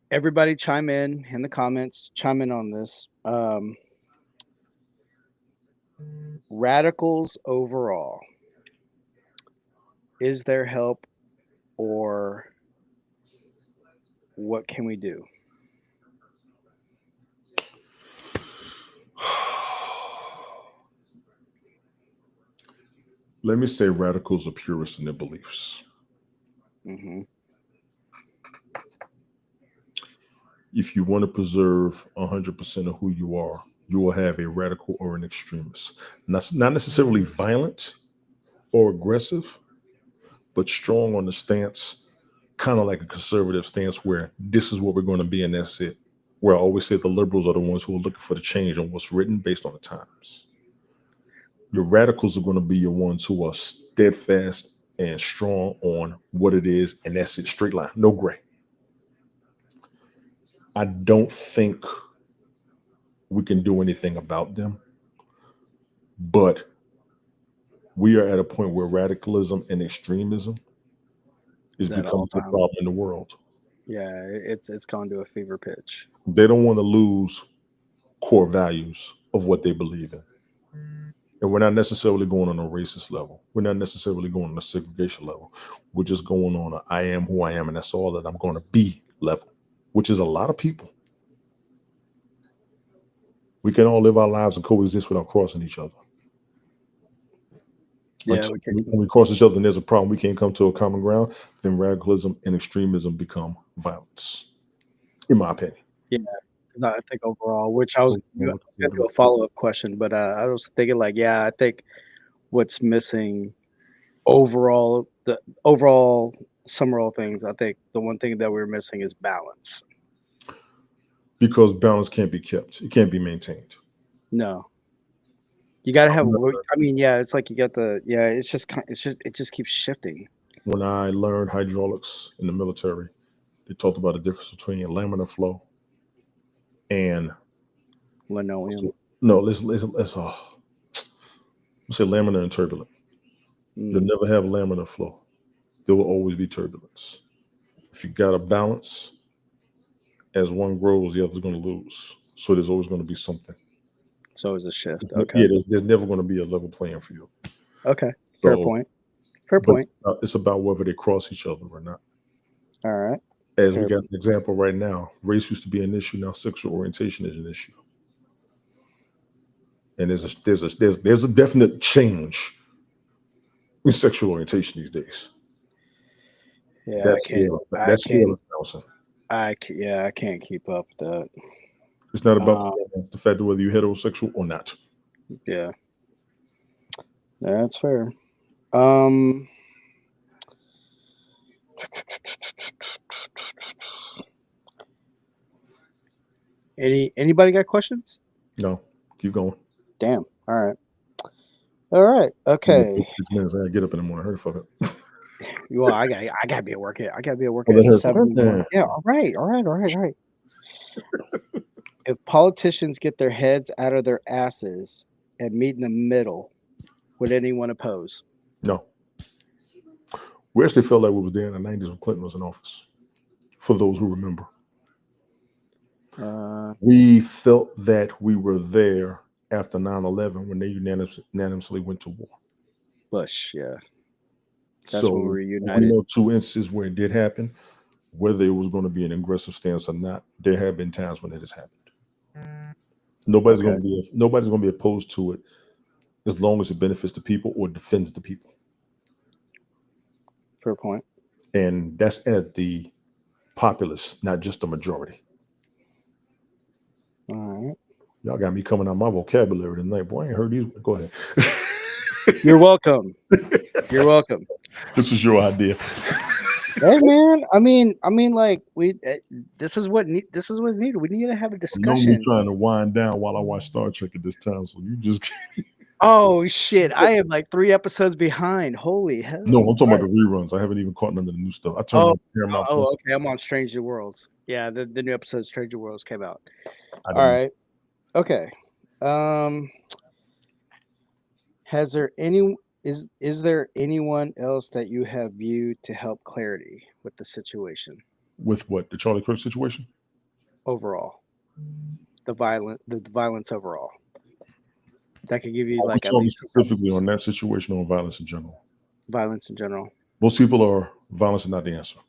Speaker 1: Everybody chime in the comments. Chime in on this. Radicals overall. Is there help, or what can we do?
Speaker 2: Let me say radicals are purists in their beliefs.
Speaker 1: Mm-hmm.
Speaker 2: If you want to preserve 100% of who you are, you will have a radical or an extremist. Not necessarily violent or aggressive, but strong on the stance, kind of like a conservative stance where this is what we're going to be and that's it. Where I always say the liberals are the ones who are looking for the change on what's written based on the times. Your radicals are going to be your ones who are steadfast and strong on what it is, and that's it, straight line, no gray. I don't think we can do anything about them, but we are at a point where radicalism and extremism is becoming a problem in the world.
Speaker 1: Yeah, it's gone to a fever pitch.
Speaker 2: They don't want to lose core values of what they believe in. And we're not necessarily going on a racist level. We're not necessarily going on a segregation level. We're just going on a I am who I am, and that's all that I'm going to be level, which is a lot of people. We can all live our lives and coexist without crossing each other.
Speaker 1: Yeah,
Speaker 2: when we cross each other and there's a problem, we can't come to a common ground, then radicalism and extremism become violence, in my opinion.
Speaker 1: Yeah, 'cause I think overall, which I was gonna do a follow-up question, but, I was thinking like, yeah, I think what's missing overall the overall sum of all things, I think the one thing that we're missing is balance.
Speaker 2: Because balance can't be kept. It can't be maintained.
Speaker 1: No. You gotta
Speaker 2: I've
Speaker 1: have
Speaker 2: never-
Speaker 1: I mean, yeah, it's like you got the yeah, it just keeps shifting.
Speaker 2: When I learned hydraulics in the military, they talked about the difference between laminar flow and
Speaker 1: Linoleum.
Speaker 2: no, let's say laminar and turbulent. You'll
Speaker 1: Mm,
Speaker 2: never have laminar flow. There will always be turbulence. If you got a balance, as one grows, the other's going to lose. So there's always going to be something.
Speaker 1: so it's a shift.
Speaker 2: Yeah,
Speaker 1: Okay.
Speaker 2: there's never going to be a level playing field.
Speaker 1: Okay. Fair
Speaker 2: So,
Speaker 1: point. Fair
Speaker 2: but
Speaker 1: point.
Speaker 2: it's about whether they cross each other or not.
Speaker 1: All right.
Speaker 2: As we
Speaker 1: Fair
Speaker 2: got an example right now, race used to be an issue. Now sexual orientation is an issue, and there's a definite change in sexual orientation these days.
Speaker 1: Yeah,
Speaker 2: That scale, that scale is bouncing.
Speaker 1: yeah, I can't keep up with that.
Speaker 2: It's not about
Speaker 1: Um,
Speaker 2: the fact of whether you're heterosexual or not.
Speaker 1: yeah. That's fair. Um anybody got questions?
Speaker 2: No, keep going.
Speaker 1: Damn. All right. All right. Okay.
Speaker 2: 6 minutes. I gotta get up in the morning. Hurry fuck it.
Speaker 1: Well, I gotta be at work. I gotta be at work
Speaker 2: Oh, that
Speaker 1: at
Speaker 2: hurts.
Speaker 1: 7 in the morning.
Speaker 2: Yeah.
Speaker 1: Yeah. All right. All right. All right. All right. If politicians get their heads out of their asses and meet in the middle, would anyone oppose?
Speaker 2: No. We actually felt like we was there in the 90s when Clinton was in office. For those who remember, we felt that we were there after 9/11 when they unanimously went to war.
Speaker 1: Bush, yeah. That's
Speaker 2: So
Speaker 1: when we were
Speaker 2: we
Speaker 1: united.
Speaker 2: know 2 instances where it did happen. Whether it was going to be an aggressive stance or not, there have been times when it has happened. Nobody's
Speaker 1: Okay.
Speaker 2: going to be opposed to it as long as it benefits the people or defends the people.
Speaker 1: Fair point.
Speaker 2: And that's at the populace, not just the majority.
Speaker 1: All right.
Speaker 2: Y'all got me coming on my vocabulary tonight. Boy, I ain't heard these. Go ahead.
Speaker 1: You're welcome. You're welcome.
Speaker 2: This is your idea.
Speaker 1: Hey man, I mean, like this is what's needed. We need to have a
Speaker 2: I know me
Speaker 1: discussion.
Speaker 2: trying to wind down while I watch Star Trek at this time, so you just
Speaker 1: Oh shit, I am like 3 episodes behind. Holy hell!
Speaker 2: no. I'm talking
Speaker 1: All
Speaker 2: about the reruns. I haven't even caught none of the new stuff. I turned
Speaker 1: Oh,
Speaker 2: on Paramount
Speaker 1: oh,
Speaker 2: Plus.
Speaker 1: okay. I'm on Stranger Worlds. Yeah, the new episode of Stranger Worlds came out.
Speaker 2: I
Speaker 1: All
Speaker 2: don't know.
Speaker 1: right. Okay. Has there any is there anyone else that you have viewed to help clarity with the situation
Speaker 2: With what the Charlie Kirk situation.
Speaker 1: overall? The violence overall. That could give you
Speaker 2: Are we
Speaker 1: like at
Speaker 2: talking
Speaker 1: least
Speaker 2: specifically on that situation or violence in general?
Speaker 1: violence in general.
Speaker 2: Most people are violence is not the answer.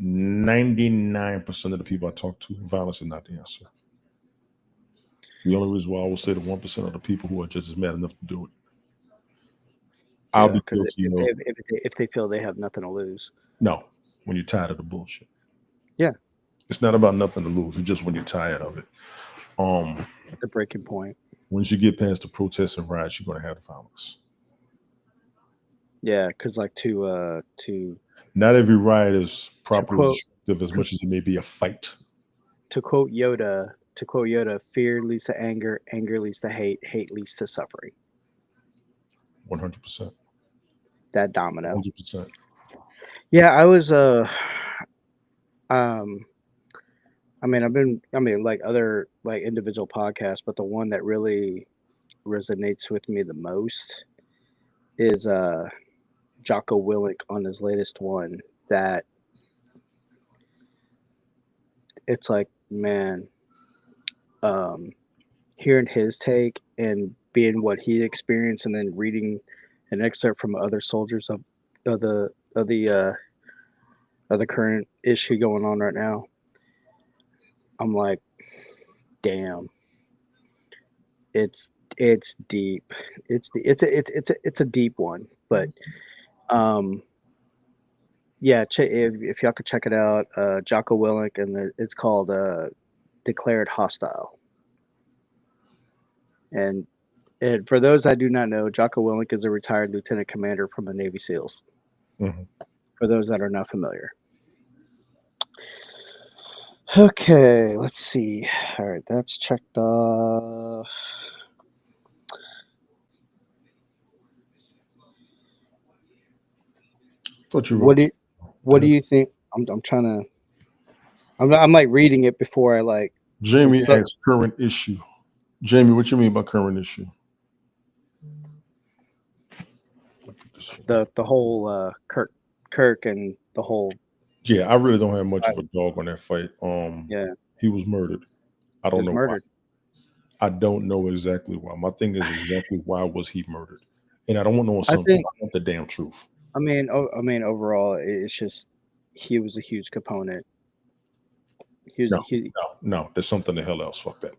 Speaker 2: 99% of the people I talk to, violence is not the answer. The only reason why I will say the 1% of the people who are just as mad enough to do it. I'll be
Speaker 1: Because
Speaker 2: guilty of
Speaker 1: if they feel they have nothing to lose.
Speaker 2: no when you're tired of the bullshit.
Speaker 1: Yeah.
Speaker 2: It's not about nothing to lose. It's just when you're tired of it.
Speaker 1: The breaking point.
Speaker 2: Once you get past the protests and riots, you're going to have the violence.
Speaker 1: Yeah, because like to
Speaker 2: Not every riot is properly
Speaker 1: quote-
Speaker 2: destructive as much as it may be a fight.
Speaker 1: to quote Yoda, fear leads to anger, anger leads to hate, hate leads to suffering.
Speaker 2: 100%.
Speaker 1: That domino.
Speaker 2: 100%.
Speaker 1: Yeah, I was like other like individual podcasts, but the one that really resonates with me the most is Jocko Willink on his latest one. That it's like, man, hearing his take and being what he experienced, and then reading an excerpt from other soldiers of the current issue going on right now. I'm like, damn, it's deep. It's a deep one, but yeah, if y'all could check it out, Jocko Willink, and it's called declared hostile. And for those I do not know, Jocko Willink is a retired lieutenant commander from the Navy SEALs.
Speaker 2: Mhm.
Speaker 1: For those that are not familiar. Okay, let's see. All right, that's checked off.
Speaker 2: Thought you
Speaker 1: What
Speaker 2: wrote.
Speaker 1: do you think? I'm trying to. I'm like reading it before I like
Speaker 2: Jamie
Speaker 1: so-
Speaker 2: asked current issue. Jamie, what you mean by current issue?
Speaker 1: the whole Kirk and the whole
Speaker 2: Yeah, I really don't have much of a dog on that fight.
Speaker 1: yeah,
Speaker 2: He was murdered. I
Speaker 1: he
Speaker 2: don't
Speaker 1: was
Speaker 2: know
Speaker 1: murdered.
Speaker 2: why. I don't know exactly why. My thing is exactly why was he murdered, and I don't want no
Speaker 1: I
Speaker 2: assumption.
Speaker 1: think.
Speaker 2: I want the damn truth.
Speaker 1: I mean, overall, it's just he was a huge component.
Speaker 2: No,
Speaker 1: He.
Speaker 2: no. There's something the hell else. Fuck that.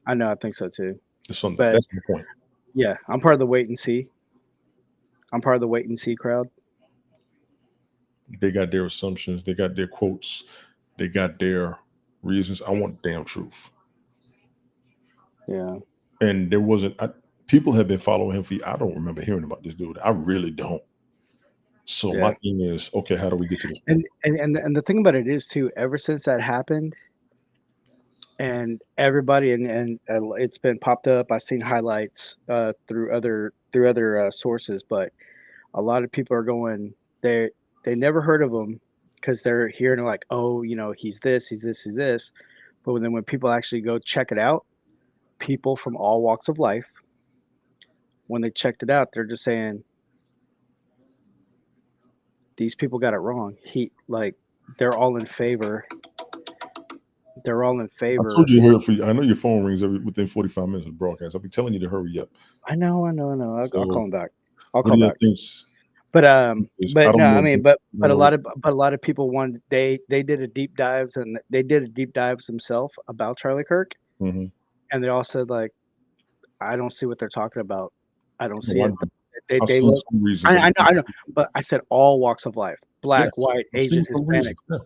Speaker 1: I know. I think so too.
Speaker 2: There's something.
Speaker 1: But
Speaker 2: That's my point.
Speaker 1: yeah, I'm part of the wait and see. I'm part of the wait and see crowd.
Speaker 2: They got their assumptions. They got their quotes. They got their reasons. I want the damn truth.
Speaker 1: Yeah.
Speaker 2: And there wasn't. People have been following him for. I don't remember hearing about this dude. I really don't. So
Speaker 1: Yeah.
Speaker 2: my thing is, okay, how do we get to this point?
Speaker 1: And the thing about it is too, ever since that happened, and everybody and it's been popped up. I've seen highlights through other sources, but a lot of people are going they never heard of him because they're hearing like, oh, he's this, he's this, he's this. But then when people actually go check it out, people from all walks of life, when they checked it out, they're just saying these people got it wrong. They're all in favor. They're all in
Speaker 2: I
Speaker 1: favor.
Speaker 2: told you to hurry up. I know your phone rings within 45 minutes of broadcast. I'll be telling you to hurry up.
Speaker 1: I know. I'll call him back. I'll
Speaker 2: What
Speaker 1: call
Speaker 2: do you
Speaker 1: back.
Speaker 2: think?
Speaker 1: But
Speaker 2: I don't
Speaker 1: no,
Speaker 2: know
Speaker 1: I mean,
Speaker 2: if-
Speaker 1: but a lot of people wanted they did a deep dives and they did a deep dives themselves about Charlie Kirk,
Speaker 2: Mhm.
Speaker 1: and they all said like, I don't see what they're talking about. I don't see
Speaker 2: No, I
Speaker 1: it.
Speaker 2: don't.
Speaker 1: They
Speaker 2: I've
Speaker 1: they
Speaker 2: seen
Speaker 1: look.
Speaker 2: some reasons.
Speaker 1: I know, but I said all walks of life: black,
Speaker 2: Yes,
Speaker 1: white,
Speaker 2: I've seen
Speaker 1: Asian,
Speaker 2: some
Speaker 1: Hispanic.
Speaker 2: reasons, yeah.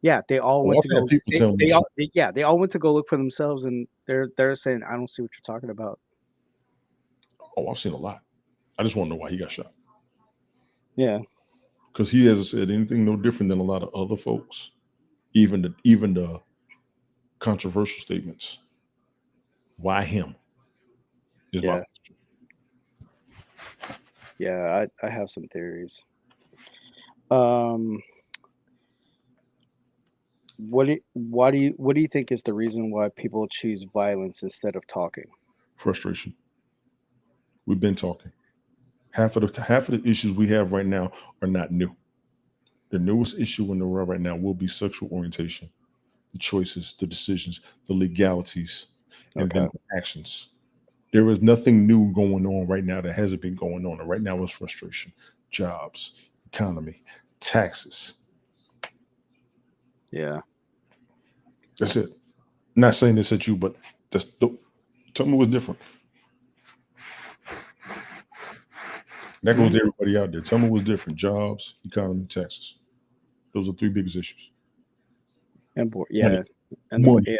Speaker 1: Yeah, they all
Speaker 2: Oh,
Speaker 1: went to
Speaker 2: I've had
Speaker 1: go.
Speaker 2: people tell me
Speaker 1: They
Speaker 2: shit.
Speaker 1: all they all went to go look for themselves, and they're saying, I don't see what you're talking about.
Speaker 2: Oh, I've seen a lot. I just want to know why he got shot.
Speaker 1: Yeah,
Speaker 2: Because he hasn't said anything no different than a lot of other folks, even the controversial statements. Why him? Is my
Speaker 1: yeah, yeah. I have some theories. What do you think is the reason why people choose violence instead of talking?
Speaker 2: frustration. We've been talking. Half of the issues we have right now are not new. The newest issue in the world right now will be sexual orientation, the choices, the decisions, the legalities, and then
Speaker 1: Okay.
Speaker 2: the actions. There is nothing new going on right now that hasn't been going on. And right now it's frustration, jobs, economy, taxes.
Speaker 1: Yeah.
Speaker 2: That's it. Not saying this at you, but tell me what's different. That goes to everybody out there. Tell me what's different. Jobs, economy, taxes. Those are three biggest issues.
Speaker 1: Yeah.
Speaker 2: Money.
Speaker 1: And
Speaker 2: Money.
Speaker 1: yeah.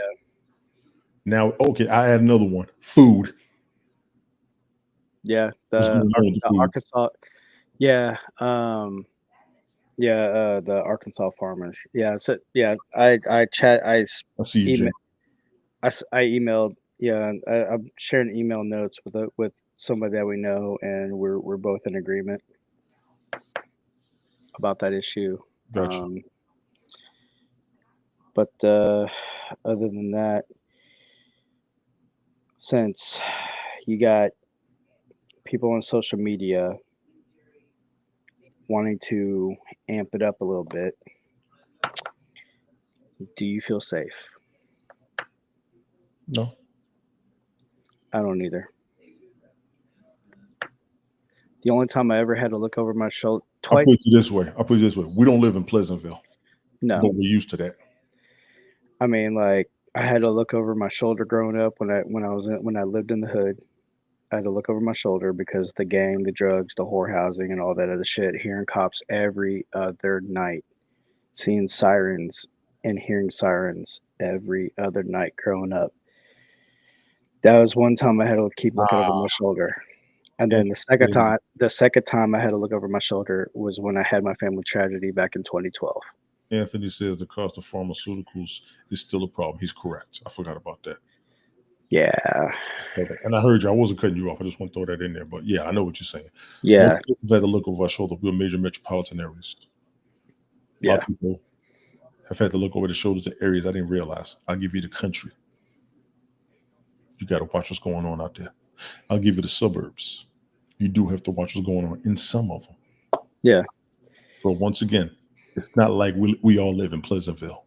Speaker 2: Now, okay, I add another one. Food.
Speaker 1: Yeah.
Speaker 2: What's going on with the
Speaker 1: The
Speaker 2: food?
Speaker 1: Arkansas. Yeah. Yeah. The Arkansas farmers. Yeah. So yeah, I chat.
Speaker 2: I see you, Jim.
Speaker 1: I emailed. Yeah. I'm sharing email notes with somebody that we know, and we're both in agreement about that issue.
Speaker 2: Gotcha.
Speaker 1: But other than that, since you got people on social media wanting to amp it up a little bit, do you feel safe?
Speaker 2: No.
Speaker 1: I don't either. The only time I ever had to look over my shoulder
Speaker 2: I'll
Speaker 1: twice.
Speaker 2: put it this way. We don't live in Pleasantville,
Speaker 1: No,
Speaker 2: but we're used to that.
Speaker 1: I mean, like I had to look over my shoulder growing up when I lived in the hood. I had to look over my shoulder because the gang, the drugs, the whorehousing, and all that other shit. Hearing cops every other night, seeing sirens and hearing sirens every other night growing up. That was one time I had to keep looking over
Speaker 2: Ah,
Speaker 1: my shoulder. And then
Speaker 2: Anthony,
Speaker 1: the second time I had to look over my shoulder was when I had my family tragedy back in 2012.
Speaker 2: Anthony says the cost of pharmaceuticals is still a problem. He's correct. I forgot about that.
Speaker 1: Yeah.
Speaker 2: Okay. And I heard you. I wasn't cutting you off. I just want to throw that in there. But yeah, I know what you're saying.
Speaker 1: Yeah.
Speaker 2: Most people have had to look over our shoulder. We're major metropolitan areas. A lot
Speaker 1: Yeah.
Speaker 2: of people have had to look over the shoulders of areas I didn't realize. I'll give you the country. You got to watch what's going on out there. I'll give you the suburbs. You do have to watch what's going on in some of them.
Speaker 1: Yeah.
Speaker 2: So once again, it's not like we all live in Pleasantville.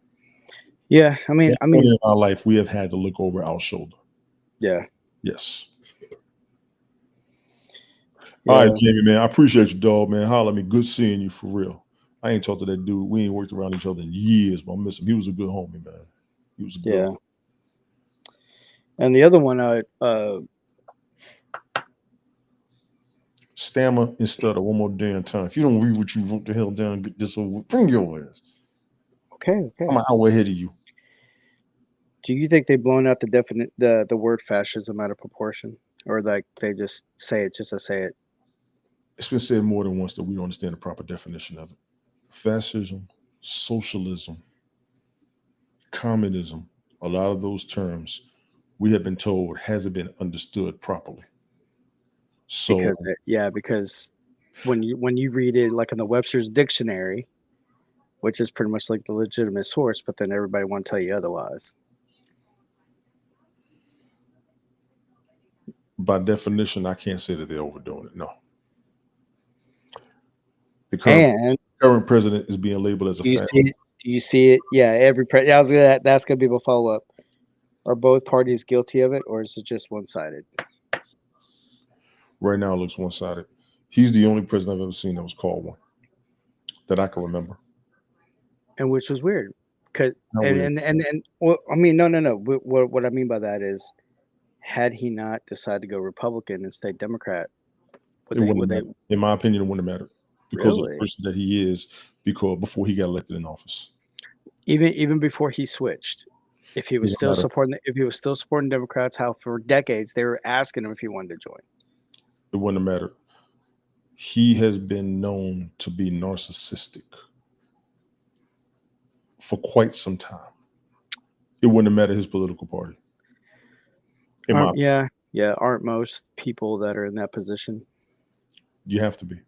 Speaker 1: Yeah. I mean,
Speaker 2: One point in our life, we have had to look over our shoulder.
Speaker 1: yeah.
Speaker 2: Yes.
Speaker 1: Yeah.
Speaker 2: All right, Jamie, man. I appreciate you, dog, man. Holla at me. Good seeing you for real. I ain't talked to that dude. We ain't worked around each other in years, but I miss him. He was a good homie, man. He was a good
Speaker 1: Yeah.
Speaker 2: homie.
Speaker 1: And the other one,
Speaker 2: Stammer and stutter one more damn time. If you don't read what you wrote the hell down, get this over. Bring your ass.
Speaker 1: okay.
Speaker 2: I'm an hour ahead of you.
Speaker 1: Do you think they've blown out the word fascism out of proportion, or like they just say it just to say it?
Speaker 2: It's been said more than once that we don't understand the proper definition of it. Fascism, socialism, communism, a lot of those terms we have been told hasn't been understood properly. So
Speaker 1: Because when you read it like in the Webster's dictionary, which is pretty much like the legitimate source, but then everybody want to tell you otherwise.
Speaker 2: by definition, I can't say that they're overdoing it. No. The
Speaker 1: And
Speaker 2: current president is being labeled as a
Speaker 1: do you
Speaker 2: fascist.
Speaker 1: see it? Do you see it? Yeah, that's gonna be a follow up. Are both parties guilty of it, or is it just one sided?
Speaker 2: Right now, it looks one sided. He's the only president I've ever seen that was called one that I can remember.
Speaker 1: And which was weird, because
Speaker 2: How weird.
Speaker 1: well, I mean, no. What I mean by that is, had he not decided to go Republican and stay Democrat,
Speaker 2: It wouldn't matter. In my opinion, it wouldn't matter because of the
Speaker 1: Really?
Speaker 2: person that he is. Because before he got elected in office,
Speaker 1: even before he switched, if he was
Speaker 2: It
Speaker 1: still
Speaker 2: doesn't matter.
Speaker 1: supporting Democrats, how for decades they were asking him if he wanted to join.
Speaker 2: It wouldn't matter. He has been known to be narcissistic for quite some time. It wouldn't have mattered his political party.
Speaker 1: Aren't most people that are in that position?
Speaker 2: You have to be,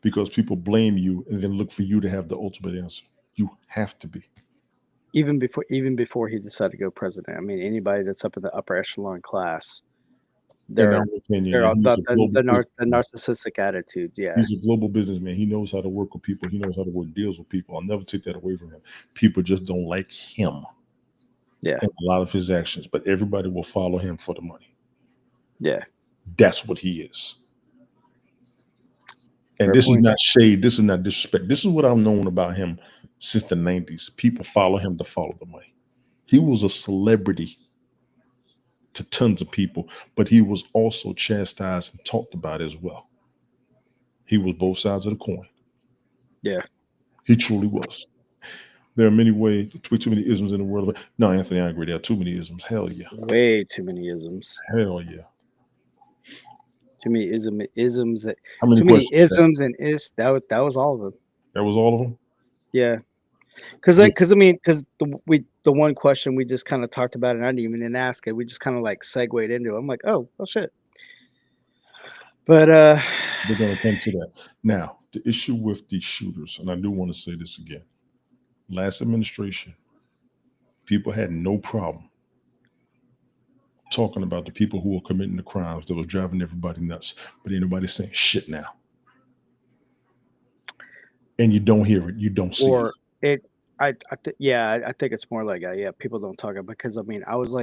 Speaker 2: because people blame you and then look for you to have the ultimate answer. You have to be.
Speaker 1: Even before he decided to go president. I mean, anybody that's up in the upper echelon class,
Speaker 2: In my opinion,
Speaker 1: they're
Speaker 2: he's a global
Speaker 1: the
Speaker 2: businessman.
Speaker 1: narcissistic attitude. Yeah,
Speaker 2: He's a global businessman. He knows how to work with people. He knows how to work deals with people. I'll never take that away from him. People just don't like him.
Speaker 1: Yeah.
Speaker 2: And a lot of his actions, but everybody will follow him for the money.
Speaker 1: Yeah.
Speaker 2: That's what he is. And
Speaker 1: Fair
Speaker 2: this
Speaker 1: point.
Speaker 2: is not shade. This is not disrespect. This is what I've known about him since the 90s. People follow him to follow the money. He was a celebrity to tons of people, but he was also chastised and talked about as well. He was both sides of the coin.
Speaker 1: Yeah.
Speaker 2: He truly was. There are many ways, too many isms in the world. No, Anthony, I agree. There are too many isms. Hell yeah.
Speaker 1: Way too many isms.
Speaker 2: Hell yeah.
Speaker 1: Too many isms.
Speaker 2: How many
Speaker 1: Too many
Speaker 2: questions?
Speaker 1: isms and is that was all of them.
Speaker 2: That was all of them?
Speaker 1: Yeah. Because the one question we just kind of talked about, and I didn't even ask it. We just kind of like segued into it. I'm like, oh shit. But
Speaker 2: We're going to come to that. Now, the issue with these shooters, and I do want to say this again. Last administration, people had no problem talking about the people who were committing the crimes that was driving everybody nuts, but ain't nobody saying shit now. And you don't hear it, you don't see it.
Speaker 1: I think it's more like people don't talk about, because I mean I was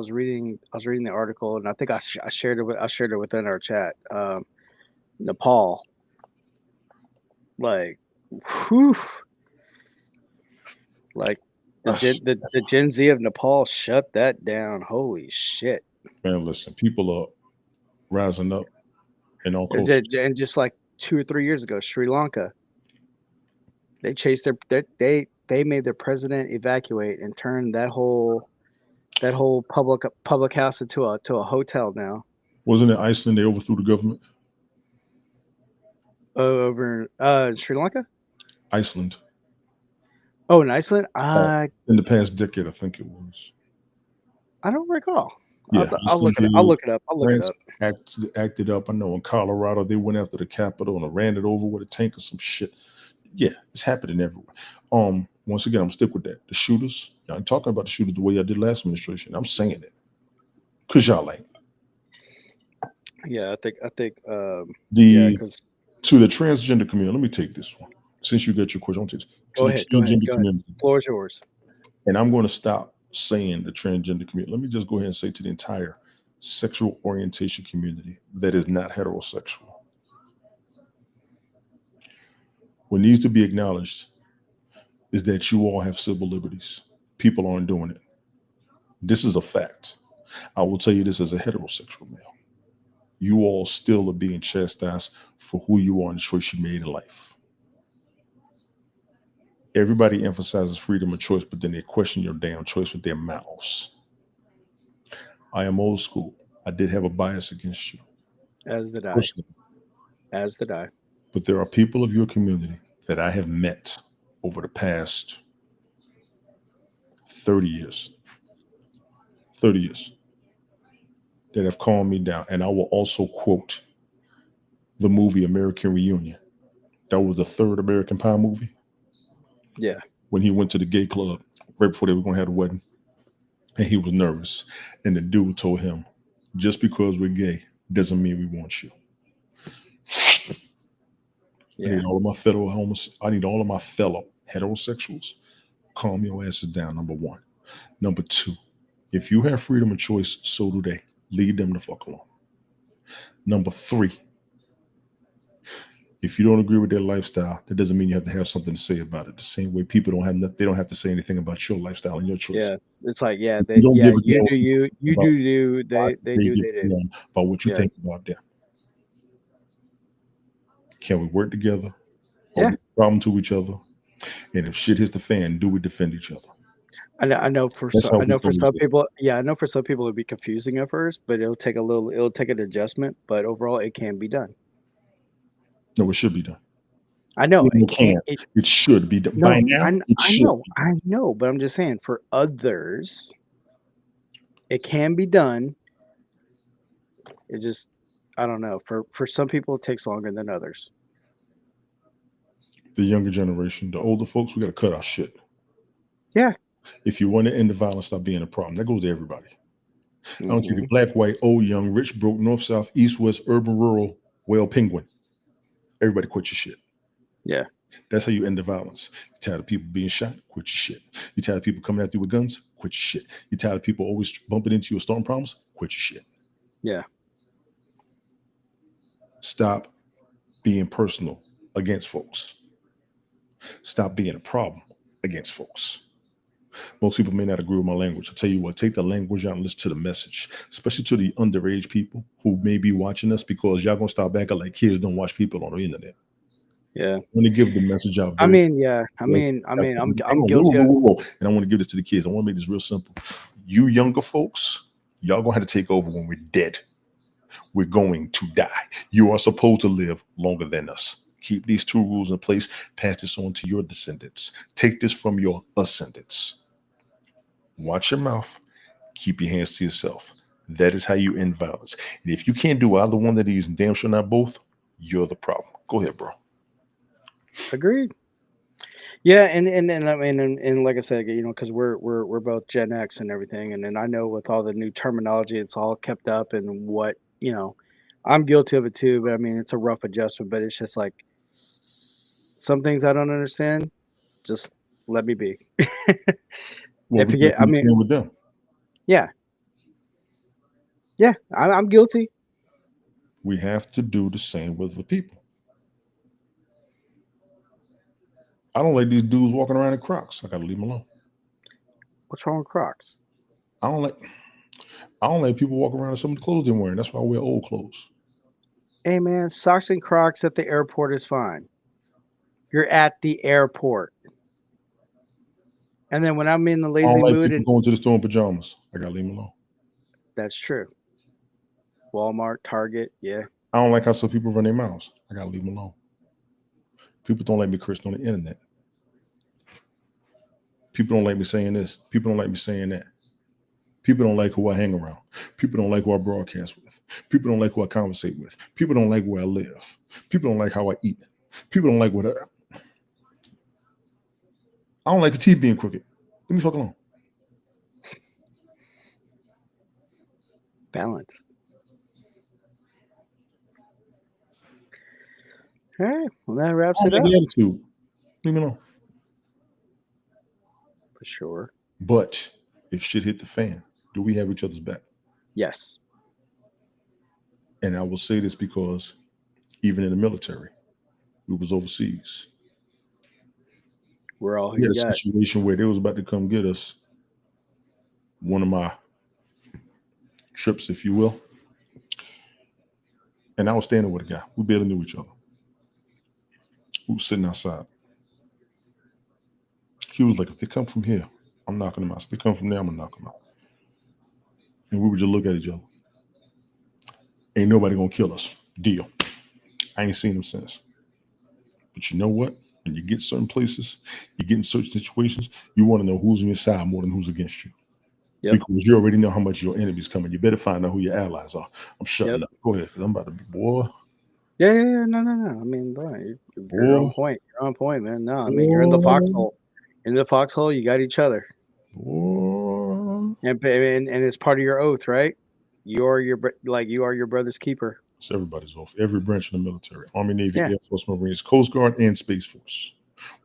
Speaker 1: reading the article, and I think I shared it within our chat. Nepal, like, whew, like the Gen Z of Nepal shut that down. Holy shit!
Speaker 2: Man, listen, people are rising up in all cultures.
Speaker 1: And just like 2 or 3 years ago, Sri Lanka, they chased they made their president evacuate and turn that whole public house into a hotel now.
Speaker 2: Wasn't it Iceland? They overthrew the government.
Speaker 1: Over in Sri Lanka.
Speaker 2: Iceland.
Speaker 1: Oh, in Iceland.
Speaker 2: In the past decade, I think it was.
Speaker 1: I don't recall.
Speaker 2: Yeah,
Speaker 1: I'll look it up. I'll look it up.
Speaker 2: France acted up. I know in Colorado they went after the Capitol and ran it over with a tank or some shit. Yeah, it's happening everywhere. Once again, I'm stick with that. The shooters. I'm talking about the shooters the way I did last administration. I'm saying it because y'all ain't.
Speaker 1: Yeah, I think
Speaker 2: to the transgender community. Let me take this one since you got your question. I'll take this.
Speaker 1: Go ahead. The floor is yours.
Speaker 2: And I'm going to stop saying the transgender community. Let me just go ahead and say to the entire sexual orientation community that is not heterosexual. What needs to be acknowledged is that you all have civil liberties. People aren't doing it. This is a fact. I will tell you this as a heterosexual male. You all still are being chastised for who you are and the choice you made in life. Everybody emphasizes freedom of choice, but then they question your damn choice with their mouths. I am old school. I did have a bias against you.
Speaker 1: As did I. As did I.
Speaker 2: But there are people of your community that I have met over the past 30 years. 30 years. That have calmed me down. And I will also quote the movie American Reunion. That was the third American Pie movie.
Speaker 1: Yeah.
Speaker 2: When he went to the gay club right before they were going to have the wedding. And he was nervous. And the dude told him, just because we're gay doesn't mean we want you. Yeah. I need all of my fellow heterosexuals. Calm your asses down, number one. Number two, if you have freedom of choice, so do they. Leave them the fuck alone. Number three, if you don't agree with their lifestyle, that doesn't mean you have to have something to say about it. The same way people don't have to say anything about your lifestyle and your choice.
Speaker 1: Yeah, it's like you do they do
Speaker 2: about what you think about them. Can we work together?
Speaker 1: Yeah.
Speaker 2: Problem to each other, and if shit hits the fan, do we defend each other?
Speaker 1: I know for some people, it'd be confusing at first, but it'll take an adjustment. But overall, it can be done.
Speaker 2: No, it should be done.
Speaker 1: I know
Speaker 2: it can. It should be done.
Speaker 1: No,
Speaker 2: by now.
Speaker 1: I know, but I'm just saying for others, it can be done. It just, I don't know. For some people, it takes longer than others.
Speaker 2: The younger generation, the older folks, we got to cut our shit.
Speaker 1: Yeah.
Speaker 2: If you want to end the violence, stop being a problem. That goes to everybody. I don't care if you're black, white, old, young, rich, broke, north, south, east, west, urban, rural, whale, penguin. Everybody quit your shit.
Speaker 1: Yeah.
Speaker 2: That's how you end the violence. You're tired of people being shot, quit your shit. You're tired of people coming after you with guns, quit your shit. You're tired of people always bumping into you or starting problems, quit your shit.
Speaker 1: Yeah.
Speaker 2: Stop being personal against folks. Stop being a problem against folks. Most people may not agree with my language. I'll tell you what, take the language out and listen to the message, especially to the underage people who may be watching us, because y'all gonna stop acting like kids don't watch people on the internet.
Speaker 1: Yeah.
Speaker 2: I want to give the message out.
Speaker 1: I'm guilty.
Speaker 2: And I want to give this to the kids. I want to make this real simple. You younger folks, y'all gonna have to take over when we're dead. We're going to die. You are supposed to live longer than us. Keep these two rules in place. Pass this on to your descendants. Take this from your ascendants. Watch your mouth. Keep your hands to yourself. That is how you end violence. And if you can't do either one of these, and damn sure not both, you're the problem. Go ahead, bro.
Speaker 1: Agreed. Yeah, and I mean, and like I said, because we're both Gen X and everything, and then I know with all the new terminology, it's all kept up, and what I'm guilty of it too. But I mean, it's a rough adjustment. But it's just like some things I don't understand. Just let me be.
Speaker 2: Well, with them.
Speaker 1: Yeah, I'm guilty.
Speaker 2: We have to do the same with the people. I don't like these dudes walking around in Crocs. I gotta leave them alone.
Speaker 1: What's wrong with Crocs?
Speaker 2: I don't like people walking around in some of the clothes they're wearing. That's why I wear old clothes.
Speaker 1: Hey man, socks and Crocs at the airport is fine. You're at the airport. And then when I'm in the
Speaker 2: I
Speaker 1: lazy
Speaker 2: don't like
Speaker 1: mood,
Speaker 2: people
Speaker 1: and
Speaker 2: going to the store in pajamas. I gotta leave them alone.
Speaker 1: that's true. Walmart, Target, yeah.
Speaker 2: I don't like how some people run their mouths. I gotta leave them alone. People don't like me cursing on the internet. People don't like me saying this. People don't like me saying that. People don't like who I hang around. People don't like who I broadcast with. People don't like who I conversate with. People don't like where I live. People don't like how I eat. People don't like what I don't like the teeth being crooked. Leave me fuck alone.
Speaker 1: Balance. All right. Well, that
Speaker 2: I
Speaker 1: wraps
Speaker 2: don't
Speaker 1: it
Speaker 2: like
Speaker 1: up
Speaker 2: the attitude. Leave me alone.
Speaker 1: for sure.
Speaker 2: But if shit hit the fan, do we have each other's back?
Speaker 1: Yes.
Speaker 2: And I will say this because even in the military, we was overseas.
Speaker 1: We're all who
Speaker 2: We had
Speaker 1: you
Speaker 2: a
Speaker 1: got.
Speaker 2: situation where they was about to come get us. One of my trips, if you will. And I was standing with a guy. We barely knew each other. We was sitting outside. He was like, if they come from here, I'm knocking them out. If they come from there, I'm gonna knock them out. And we would just look at each other. Ain't nobody gonna kill us. Deal. I ain't seen him since. But you know what? When you get certain places, you get in certain situations, you want to know who's on your side more than who's against you.
Speaker 1: Yep.
Speaker 2: Because you already know how much your enemy's coming. You better find out who your allies are. I'm shutting
Speaker 1: Yep.
Speaker 2: up. Go ahead, because I'm about to be boy.
Speaker 1: Yeah. No. I mean, boy, you're on point. You're on point, man. No, I mean, you're in the foxhole. In the foxhole, you got each other.
Speaker 2: Boy.
Speaker 1: And it's part of your oath, right? You are your brother's keeper.
Speaker 2: It's everybody's oath. Every branch of the military: Army, Navy,
Speaker 1: Yeah.
Speaker 2: Air Force, Marines, Coast Guard, and Space Force.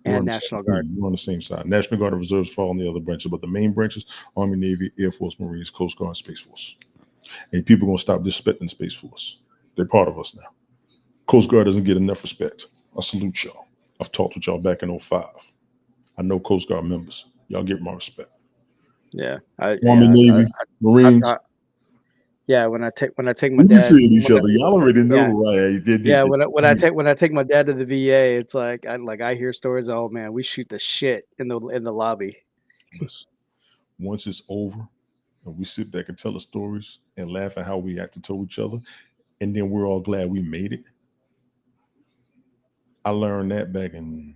Speaker 2: We're
Speaker 1: And
Speaker 2: on the
Speaker 1: National
Speaker 2: same
Speaker 1: Guard.
Speaker 2: team. We're on the same side. National Guard and Reserves fall on the other branches, but the main branches: Army, Navy, Air Force, Marines, Coast Guard, Space Force. And people gonna stop disrespecting Space Force. They're part of us now. Coast Guard doesn't get enough respect. I salute y'all. I've talked with y'all back in 05. I know Coast Guard members. Y'all get my respect.
Speaker 1: Yeah.
Speaker 2: Army, Navy, Marines.
Speaker 1: Yeah, when I take my
Speaker 2: We be
Speaker 1: dad,
Speaker 2: seeing each other. Y'all already know,
Speaker 1: yeah.
Speaker 2: right?
Speaker 1: Yeah, when I take my dad to the VA, it's like I hear stories. Oh man, we shoot the shit in the lobby.
Speaker 2: Listen, once it's over, and we sit back and tell the stories and laugh at how we acted to each other, and then we're all glad we made it. I learned that back in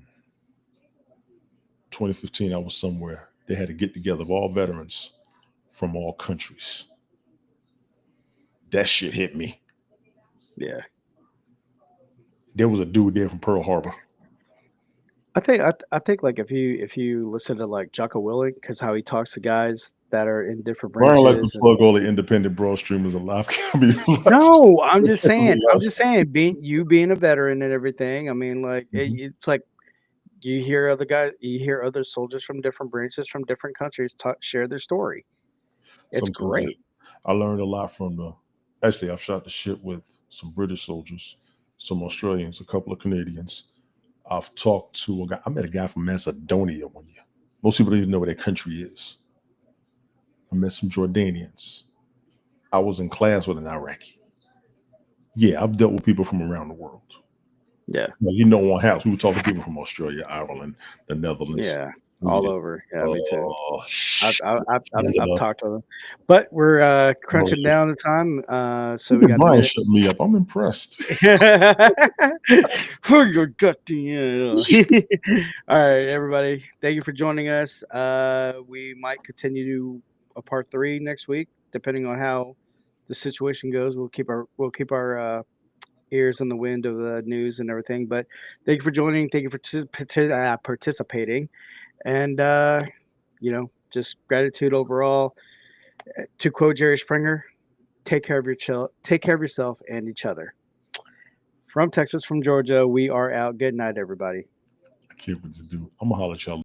Speaker 2: 2015. I was somewhere. They had to get together of all veterans from all countries. That shit hit me.
Speaker 1: Yeah,
Speaker 2: There was a dude there from Pearl Harbor.
Speaker 1: I think like if you listen to like Jocko Willink, because how he talks to guys that are in different
Speaker 2: Brian likes to
Speaker 1: branches.
Speaker 2: plug all the independent broad streamers alive.
Speaker 1: No, I'm just saying, being a veteran and everything. I mean, like it's like you hear other soldiers from different branches from different countries share their story. It's
Speaker 2: Sometimes
Speaker 1: great.
Speaker 2: I learned a lot from the. Actually, I've shot the shit with some British soldiers, some Australians, a couple of Canadians. I've talked to a guy. I met a guy from Macedonia one year. Most people don't even know where their country is. I met some Jordanians. I was in class with an Iraqi. Yeah, I've dealt with people from around the world.
Speaker 1: Yeah,
Speaker 2: Like, you know, on house, we were talking to people from Australia, Ireland, the Netherlands.
Speaker 1: yeah, all over. Yeah, me too.
Speaker 2: Oh,
Speaker 1: I've talked to them, but we're crunching down the time. So we got a
Speaker 2: Brian
Speaker 1: minute.
Speaker 2: shut me up. I'm impressed.
Speaker 1: For your goddamn. All right, everybody. Thank you for joining us. We might continue a part 3 next week, depending on how the situation goes. We'll keep our ears in the wind of the news and everything. But thank you for joining. Thank you for participating, and just gratitude overall. To quote Jerry Springer, take care of yourself and each other. From Texas, from Georgia, we are out. Good night, everybody.
Speaker 2: I can't with this dude. I'm gonna holler at y'all.